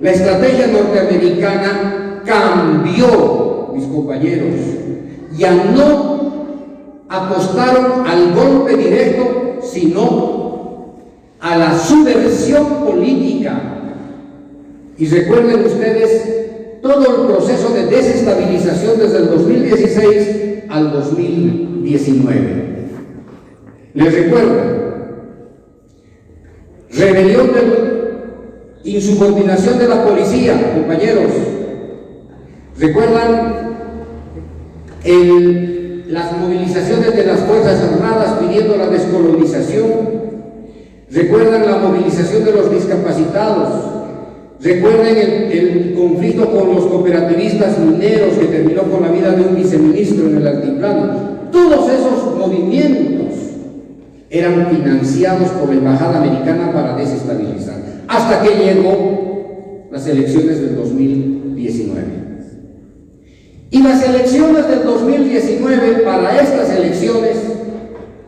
la estrategia norteamericana cambió, mis compañeros. ya no apostaron al golpe directo, sino a la subversión política. Y recuerden ustedes todo el proceso de desestabilización desde el 2016 al 2019. Les recuerdo, rebelión de insubordinación de la policía, compañeros. ¿Recuerdan las movilizaciones de las Fuerzas Armadas pidiendo la descolonización? ¿Recuerdan la movilización de los discapacitados? ¿Recuerden el conflicto con los cooperativistas mineros que terminó con la vida de un viceministro en el altiplano? Todos esos movimientos eran financiados por la embajada americana para desestabilizar, hasta que llegó las elecciones del 2019. Y las elecciones del 2019, para estas elecciones,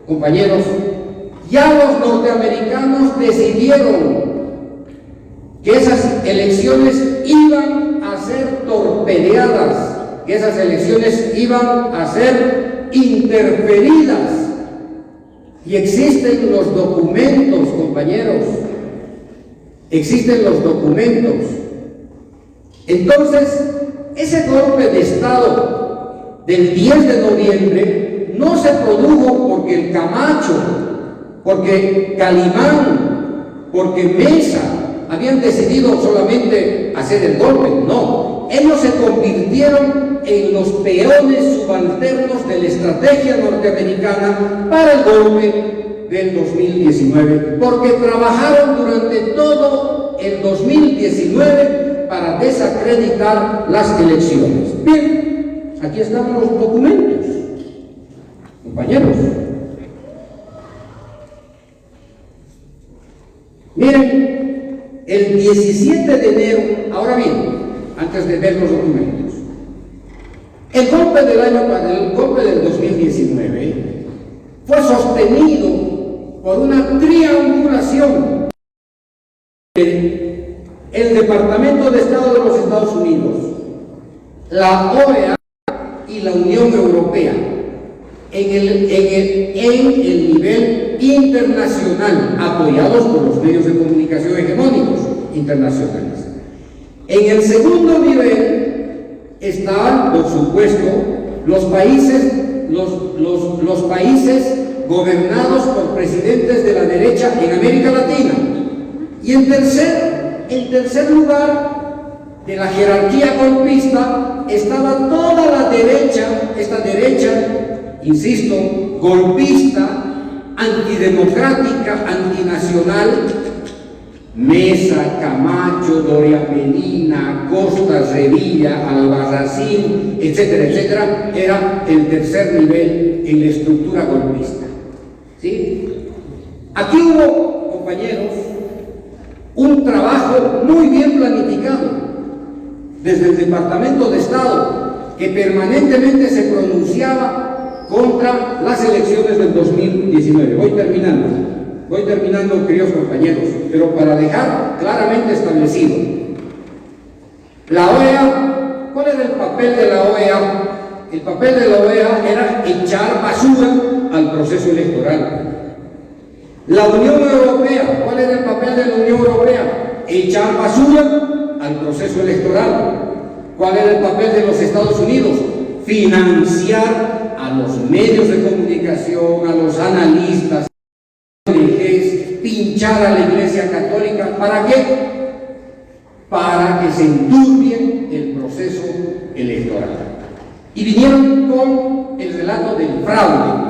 compañeros, ya los norteamericanos decidieron que esas elecciones iban a ser torpedeadas, que esas elecciones iban a ser interferidas. Y existen los documentos, compañeros, existen los documentos. Entonces, ese golpe de Estado del 10 de noviembre no se produjo porque el Camacho, porque Calimán, porque Mesa habían decidido solamente hacer el golpe. No, ellos se convirtieron en los peones subalternos de la estrategia norteamericana para el golpe del 2019, porque trabajaron durante todo el 2019 para desacreditar las elecciones. Bien, aquí están los documentos, compañeros. Miren, el 17 de enero, ahora bien, antes de ver los documentos, el golpe del 2019 fue sostenido por una triangulación de el Departamento de Estado de los Estados Unidos, la OEA y la Unión Europea en el nivel internacional, apoyados por los medios de comunicación hegemónicos internacionales. En el segundo nivel están, por supuesto, los países gobernados por presidentes de la derecha en América Latina. Y en tercer lugar de la jerarquía golpista estaba toda la derecha, esta derecha, insisto, golpista, antidemocrática, antinacional. Mesa, Camacho, Doria Medina, Costa, Revilla, Albarracín, etcétera, etcétera, era el tercer nivel en la estructura golpista. ¿Sí? Aquí hubo, compañeros, un trabajo muy bien planificado desde el Departamento de Estado, que permanentemente se pronunciaba contra las elecciones del 2019. Voy terminando, queridos compañeros, pero para dejar claramente establecido. La OEA, ¿cuál era el papel de la OEA? El papel de la OEA era echar basura al proceso electoral. La Unión Europea, ¿cuál era el papel de la Unión Europea? Echar basura al proceso electoral. ¿Cuál era el papel de los Estados Unidos? Financiar a los medios de comunicación, a los analistas, pinchar a la Iglesia Católica. ¿Para qué? Para que se enturbie el proceso electoral. Y vinieron con el relato del fraude.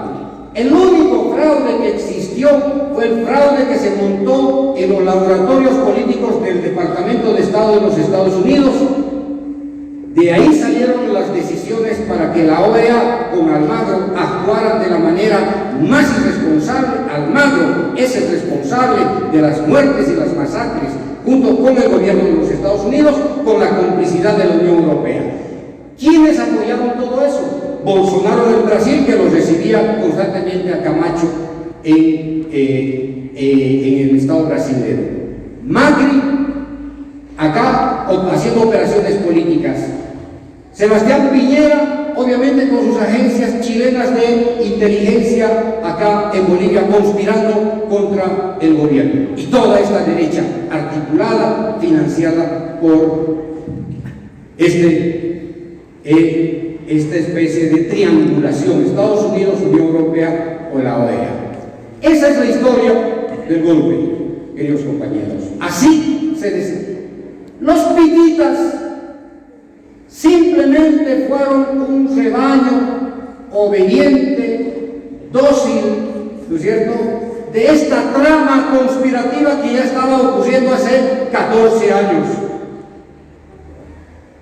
El único fraude que existió fue el fraude que se montó en los laboratorios políticos del Departamento de Estado de los Estados Unidos. De ahí salieron las decisiones para que la OEA con Almagro actuaran de la manera más irresponsable. Almagro es el responsable de las muertes y las masacres, junto con el gobierno de los Estados Unidos, con la complicidad de la Unión Europea. ¿Quiénes apoyaron todo eso? Bolsonaro del Brasil, que los recibía constantemente a Camacho en el Estado brasileño. Macri, acá haciendo operaciones políticas. Sebastián Piñera, obviamente con sus agencias chilenas de inteligencia acá en Bolivia, conspirando contra el gobierno. Y toda esta derecha articulada, financiada por esta especie de triangulación, Estados Unidos, Unión Europea o la OEA. Esa es la historia del golpe, queridos compañeros. Así se dice. Los pititas simplemente fueron un rebaño obediente, dócil, ¿no es cierto?, de esta trama conspirativa que ya estaba ocurriendo hace 14 años.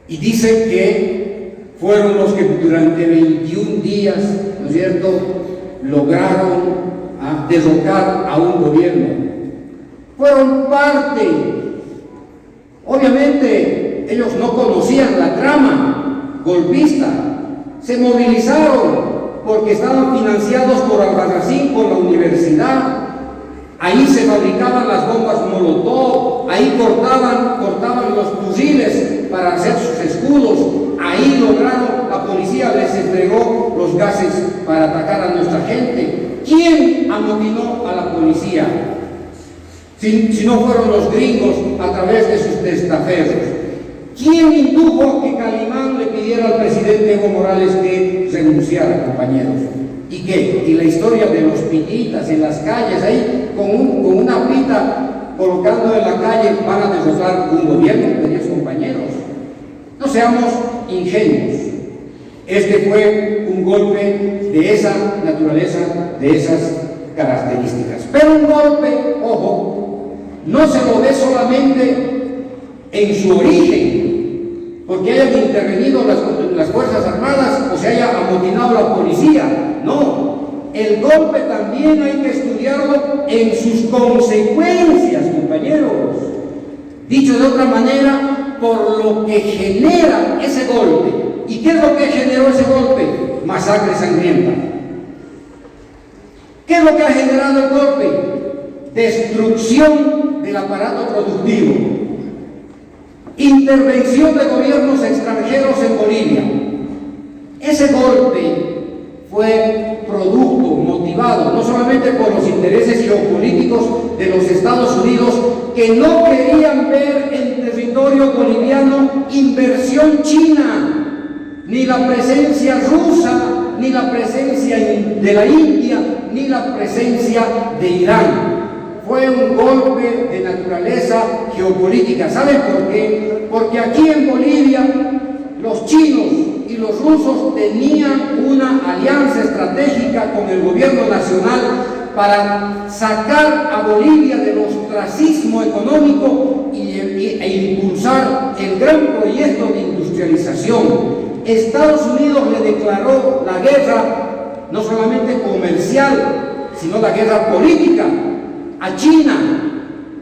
Y dicen que fueron los que durante 21 días, ¿no es cierto?, lograron derrocar a un gobierno. Fueron parte. Obviamente ellos no conocían la trama golpista, se movilizaron porque estaban financiados por Albarracín, por la universidad. Ahí se fabricaban las bombas Molotov, ahí cortaban los fusiles para hacer sus escudos, ahí lograron, la policía les entregó los gases para atacar a nuestra gente. ¿Quién amotinó a la policía? Si no fueron los gringos a través de sus testaferros. ¿Quién indujo a que Calimán le pidiera al presidente Evo Morales que renunciara, compañeros? ¿Y qué? Y la historia de los pititas en las calles, ahí con una pita colocando en la calle, van a derrotar un gobierno, queridos compañeros. No seamos ingenuos. Este fue un golpe de esa naturaleza, de esas características. Pero un golpe, ojo, no se lo ve solamente en su origen, porque hayan intervenido las Fuerzas Armadas o se haya amotinado la policía. No, el golpe también hay que estudiarlo en sus consecuencias, compañeros. Dicho de otra manera, por lo que genera ese golpe. ¿Y qué es lo que generó ese golpe? Masacre sangrienta. ¿Qué es lo que ha generado el golpe? Destrucción del aparato productivo. Intervención de gobiernos extranjeros en Bolivia. Ese golpe fue producto, motivado, no solamente por los intereses geopolíticos de los Estados Unidos, que no querían ver en territorio boliviano inversión china, ni la presencia rusa, ni la presencia de la India, ni la presencia de Irán. Fue un golpe de naturaleza geopolítica. ¿Saben por qué? Porque aquí en Bolivia los chinos y los rusos tenían una alianza estratégica con el gobierno nacional para sacar a Bolivia del ostracismo económico e impulsar el gran proyecto de industrialización. Estados Unidos le declaró la guerra, no solamente comercial, sino la guerra política a China,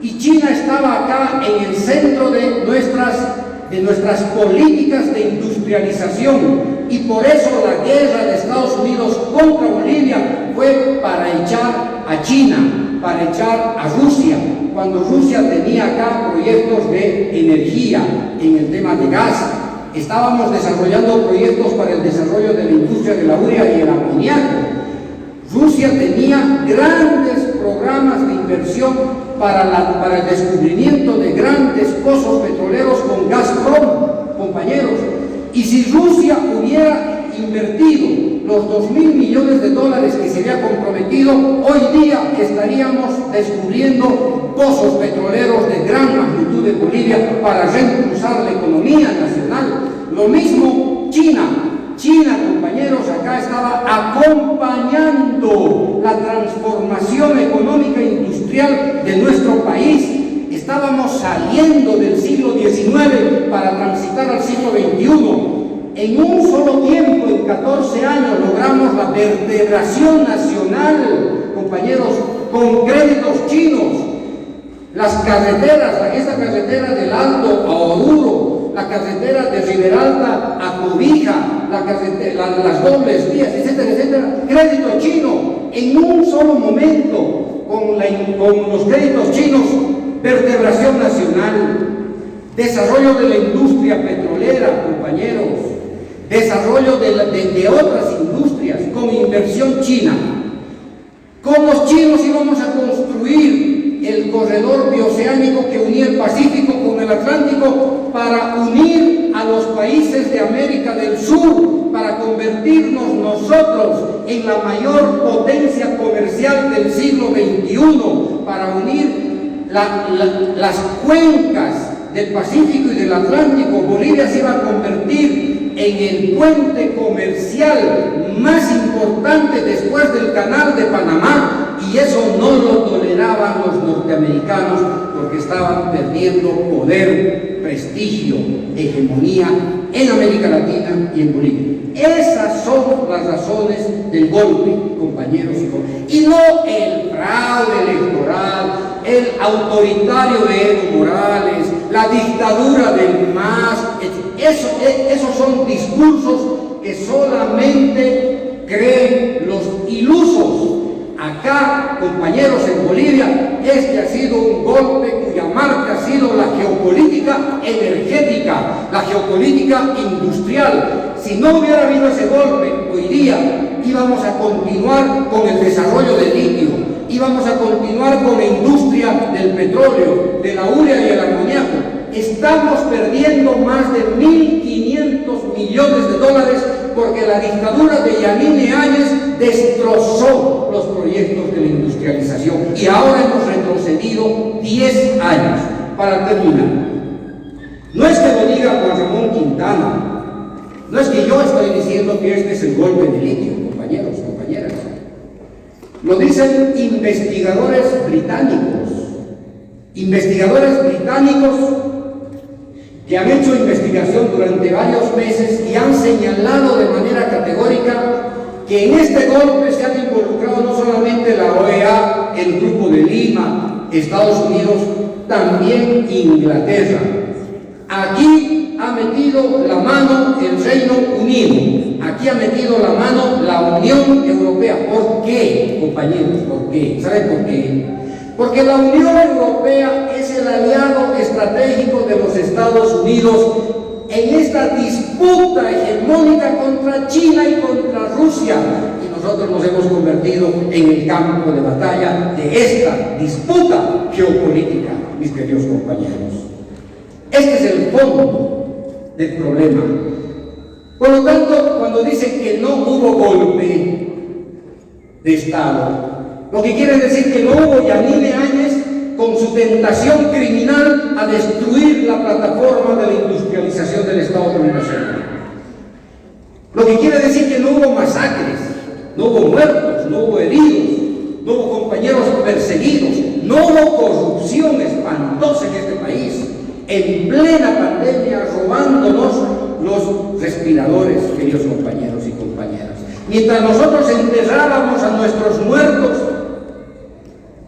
y China estaba acá en el centro de nuestras políticas de industrialización, y por eso la guerra de Estados Unidos contra Bolivia fue para echar a China, para echar a Rusia, cuando Rusia tenía acá proyectos de energía en el tema de gas. Estábamos desarrollando proyectos para el desarrollo de la industria de la urea y el amoníaco. Rusia tenía grandes programas de inversión para el descubrimiento de grandes pozos petroleros con Gazprom, compañeros. Y si Rusia hubiera invertido los $2.000 millones que se había comprometido, hoy día estaríamos descubriendo pozos petroleros de gran magnitud en Bolivia para reimpulsar la economía nacional. Lo mismo China. China, compañeros, acá estaba acompañando la transformación económica e industrial de nuestro país. Estábamos saliendo del siglo XIX para transitar al siglo XXI. En un solo tiempo, en 14 años, logramos la vertebración nacional, compañeros, con créditos chinos. Las carreteras, esta carretera del Alto a Oruro, la carretera de Riberalta a Cobija, las dobles vías, etcétera, etcétera, crédito chino. En un solo momento, con los créditos chinos, vertebración nacional, desarrollo de la industria petrolera, compañeros, desarrollo de otras industrias con inversión china. Con los chinos íbamos a construir el corredor bioceánico que unía el Pacífico con el Atlántico para unir a los países de América del Sur, para convertirnos nosotros en la mayor potencia comercial del siglo XXI, para unir las cuencas del Pacífico y del Atlántico. Bolivia se iba a convertir en el puente comercial más importante después del Canal de Panamá, y eso no lo toleraban los norteamericanos porque estaban perdiendo poder, prestigio, hegemonía en América Latina y en Bolivia. Esas son las razones del golpe, compañeros y no el fraude electoral, el autoritario de Evo Morales, la dictadura del MAS. Esos son discursos que solamente creen los ilusos. Acá, compañeros, en Bolivia, este ha sido un golpe cuya marca ha sido la geopolítica energética, la geopolítica industrial. Si no hubiera habido ese golpe, hoy día íbamos a continuar con el desarrollo del litio, íbamos a continuar con la industria del petróleo, de la urea y el amoníaco. Estamos perdiendo más de 1.500 millones de dólares porque la dictadura de Yanine Áñez destrozó los proyectos de la industrialización y ahora hemos retrocedido 10 años. Para terminar, no es que lo diga Juan Ramón Quintana, no es que yo estoy diciendo que este es el golpe de litio, compañeros, compañeras. Lo dicen investigadores británicos que han hecho investigación durante varios meses y han señalado de manera categórica que en este golpe se han involucrado no solamente la OEA, el Grupo de Lima, Estados Unidos, también Inglaterra. Aquí ha metido la mano el Reino Unido, aquí ha metido la mano la Unión Europea. ¿Por qué, compañeros? ¿Por qué? ¿Saben por qué? Porque la Unión Europea es el aliado estratégico de los Estados Unidos en esta disputa hegemónica contra China y contra Rusia. Y nosotros nos hemos convertido en el campo de batalla de esta disputa geopolítica, mis queridos compañeros. Este es el fondo del problema. Por lo tanto, cuando dicen que no hubo golpe de Estado, lo que quiere decir que no hubo Yanine Áñez con su tentación criminal a destruir la plataforma de la industrialización del Estado plurinacional. Lo que quiere decir que no hubo masacres, no hubo muertos, no hubo heridos, no hubo compañeros perseguidos, no hubo corrupción espantosa en este país, en plena pandemia, robándonos los respiradores, queridos compañeros y compañeras. Mientras nosotros enterrábamos a nuestros muertos,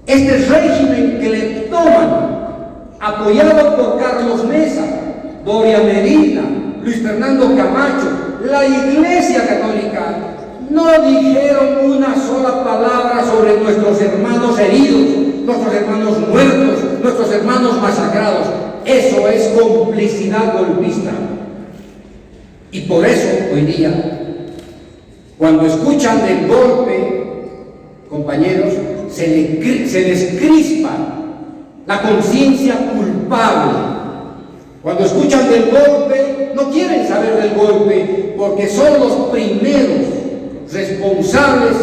este régimen que le toman, apoyado por Carlos Mesa, Doria Medina, Luis Fernando Camacho, la Iglesia Católica, no dijeron una sola palabra sobre nuestros hermanos heridos, nuestros hermanos muertos, nuestros hermanos masacrados. Eso es complicidad golpista. Y por eso, hoy día, cuando escuchan del golpe, compañeros, se les crispa la conciencia culpable. Cuando escuchan del golpe, no quieren saber del golpe porque son los primeros responsables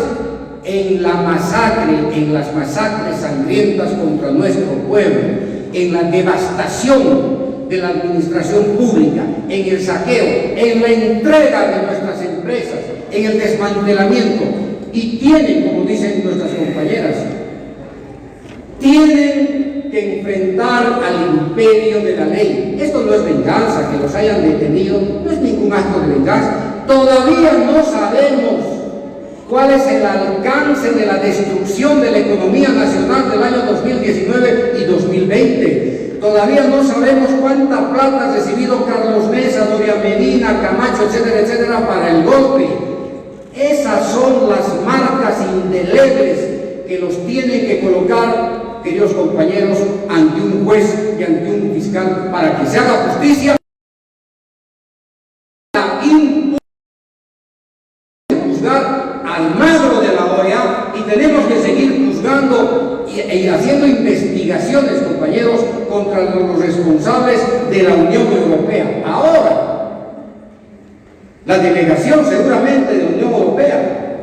en la masacre, en las masacres sangrientas contra nuestro pueblo, en la devastación de la administración pública, en el saqueo, en la entrega de nuestras empresas, en el desmantelamiento. Y tienen, como dicen nuestras compañeras, tienen que enfrentar al imperio de la ley. Esto no es venganza, que los hayan detenido, no es ningún acto de venganza. Todavía no sabemos cuál es el alcance de la destrucción de la economía nacional del año 2019 y 2020. Todavía no sabemos cuánta plata ha recibido Carlos Mesa, Doria Medina, Camacho, etcétera, etcétera, para el golpe. Esas son las marcas indelebles que los tienen que colocar, queridos compañeros, ante un juez y ante un fiscal para que se haga justicia. contra los responsables de la Unión Europea. Ahora, la delegación seguramente de la Unión Europea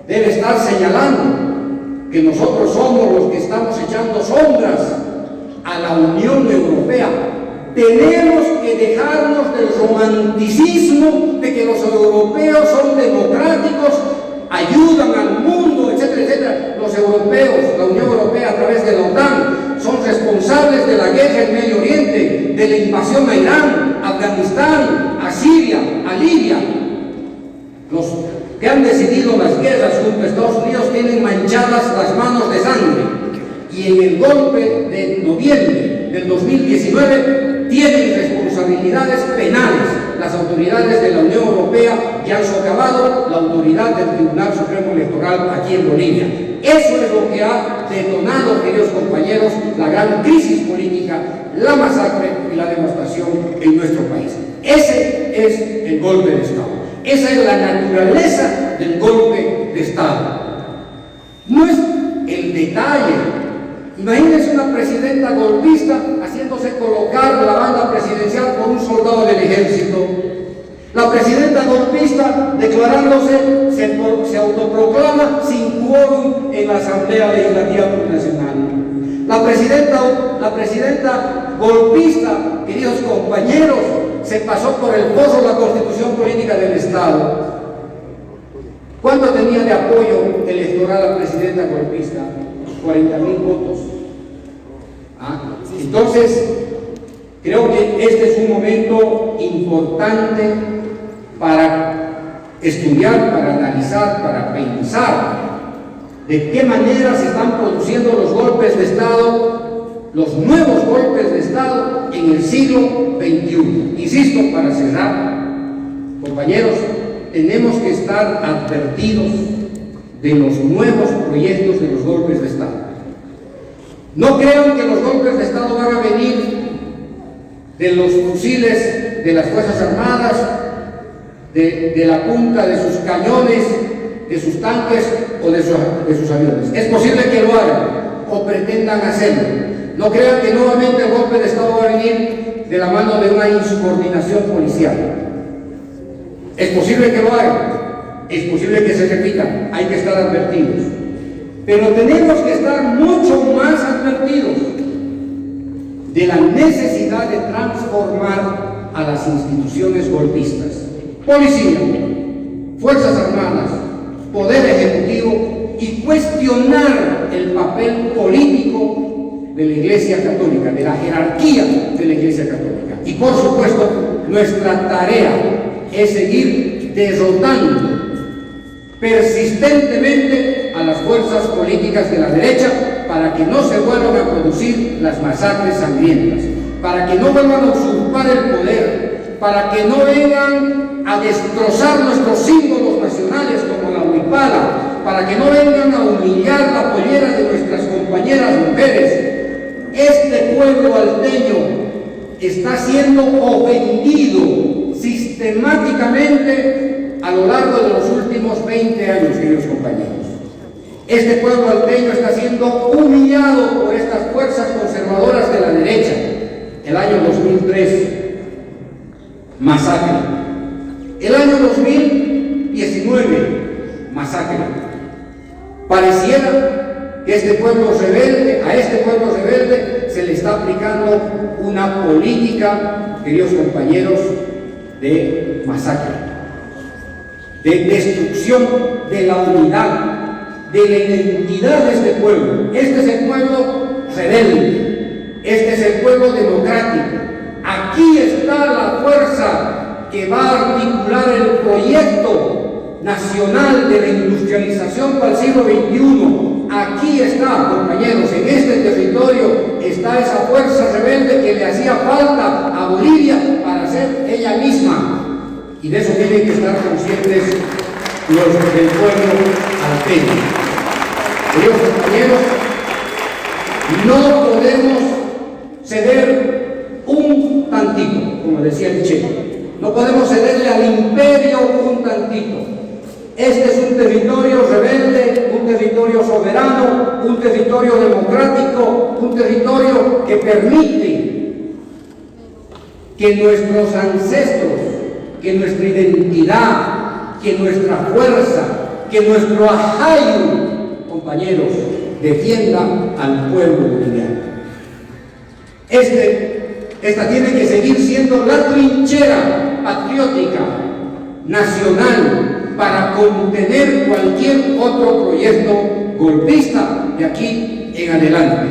debe estar señalando que nosotros somos los que estamos echando sombras a la Unión Europea. Tenemos que dejarnos del romanticismo de que los europeos son democráticos, ayudan al mundo, etcétera, etcétera. Los europeos, la Unión Europea a través de la OTAN, son responsables de la guerra en Medio Oriente, de la invasión a Irán, a Afganistán, a Siria, a Libia. Los que han decidido las guerras junto a Estados Unidos tienen manchadas las manos de sangre. Y en el golpe de noviembre del 2019 tienen responsabilidades penales las autoridades de la Unión Europea que han socavado la autoridad del Tribunal Supremo Electoral aquí en Bolivia. Eso es lo que ha detonado, queridos compañeros, la gran crisis política, la masacre y la devastación en nuestro país. Ese es el golpe de Estado. Esa es la naturaleza del golpe de Estado. No es el detalle. Imagínense una presidenta golpista haciéndose colocar la banda presidencial por un soldado del ejército. La presidenta golpista declarándose, se autoproclama sin quórum en la Asamblea Legislativa Nacional. La presidenta golpista, queridos compañeros, se pasó por el pozo la Constitución Política del Estado. ¿Cuánto tenía de apoyo electoral la presidenta golpista? 40.000 votos. Entonces, creo que este es un momento importante para estudiar, para analizar, para pensar de qué manera se están produciendo los golpes de Estado, los nuevos golpes de Estado en el siglo XXI. Insisto, para cerrar, compañeros, tenemos que estar advertidos de los nuevos proyectos de los golpes de Estado. No crean que los golpes de Estado van a venir de los fusiles de las Fuerzas Armadas, de la punta de sus cañones, de sus tanques o de sus aviones. Es posible que lo hagan o pretendan hacerlo. No crean que nuevamente el golpe de Estado va a venir de la mano de una insubordinación policial. Es posible que lo hagan. Es posible que se repita, hay que estar advertidos. Pero tenemos que estar mucho más advertidos de la necesidad de transformar a las instituciones golpistas. Policía, Fuerzas Armadas, Poder Ejecutivo, y cuestionar el papel político de la Iglesia Católica, de la jerarquía de la Iglesia Católica. Y por supuesto, nuestra tarea es seguir derrotando persistentemente a las fuerzas políticas de la derecha para que no se vuelvan a producir las masacres sangrientas, para que no vuelvan a usurpar el poder, para que no vengan a destrozar nuestros símbolos nacionales como la huipala, para que no vengan a humillar la pollera de nuestras compañeras mujeres. Este pueblo alteño está siendo ofendido sistemáticamente a lo largo de los últimos 20 años, queridos compañeros. Este pueblo alteño está siendo humillado por estas fuerzas conservadoras de la derecha. El año 2003, masacre. El año 2019, masacre. Pareciera que a este pueblo rebelde se le está aplicando una política, queridos compañeros, de masacre, de destrucción de la unidad, de la identidad de este pueblo. Este es el pueblo rebelde, este es el pueblo democrático. Aquí está la fuerza que va a articular el proyecto nacional de la industrialización para el siglo XXI. Aquí está, compañeros, en este territorio está esa fuerza rebelde que le hacía falta a Bolivia para ser ella misma. Y de eso tienen que estar conscientes los del pueblo alteño. Queridos compañeros, no podemos ceder un tantito, como decía el Che. No podemos cederle al imperio un tantito. Este es un territorio rebelde, un territorio soberano, un territorio democrático, un territorio que permite que nuestros ancestros, que nuestra identidad, que nuestra fuerza, que nuestro ajayu, compañeros, defienda al pueblo boliviano. Esta tiene que seguir siendo la trinchera patriótica, nacional, para contener cualquier otro proyecto golpista de aquí en adelante.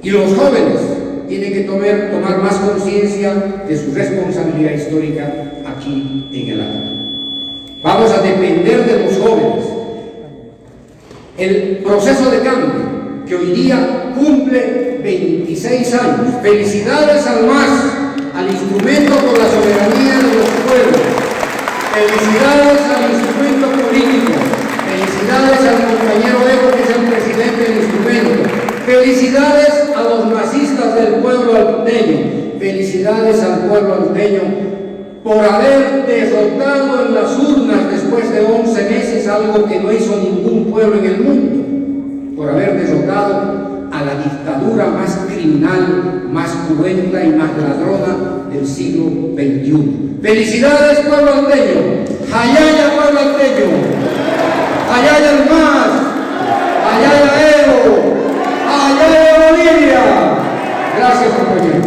Y los jóvenes tienen que tomar más conciencia de su responsabilidad histórica aquí en el año. Vamos a depender de los jóvenes. El proceso de cambio que hoy día cumple 26 años. Felicidades al MAS, al instrumento por la soberanía de los pueblos. Felicidades al instrumento político. Felicidades al compañero Evo, que es el presidente del instrumento. Felicidades a los masistas del pueblo alteño. Felicidades al pueblo alteño por haber derrotado en las urnas después de 11 meses algo que no hizo ningún pueblo en el mundo, por haber derrotado a la dictadura más criminal, más cruenta y más ladrona del siglo XXI. ¡Felicidades, pueblo alteño! ¡Jayaya, pueblo alteño! ¡Jayaya el MAS! ¡Jayaya Evo! ¡Jayaya Bolivia! Gracias, compañeros.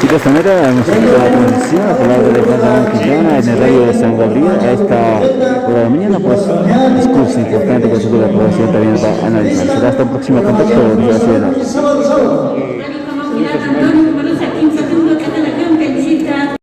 De esta manera hemos hecho la transmisión a palabra de Juan Quintana en el radio de San Gabriel a esta hora de la mañana, pues discurso importante que seguro la población también va a analizar. Será hasta el próximo contacto de la ciudad.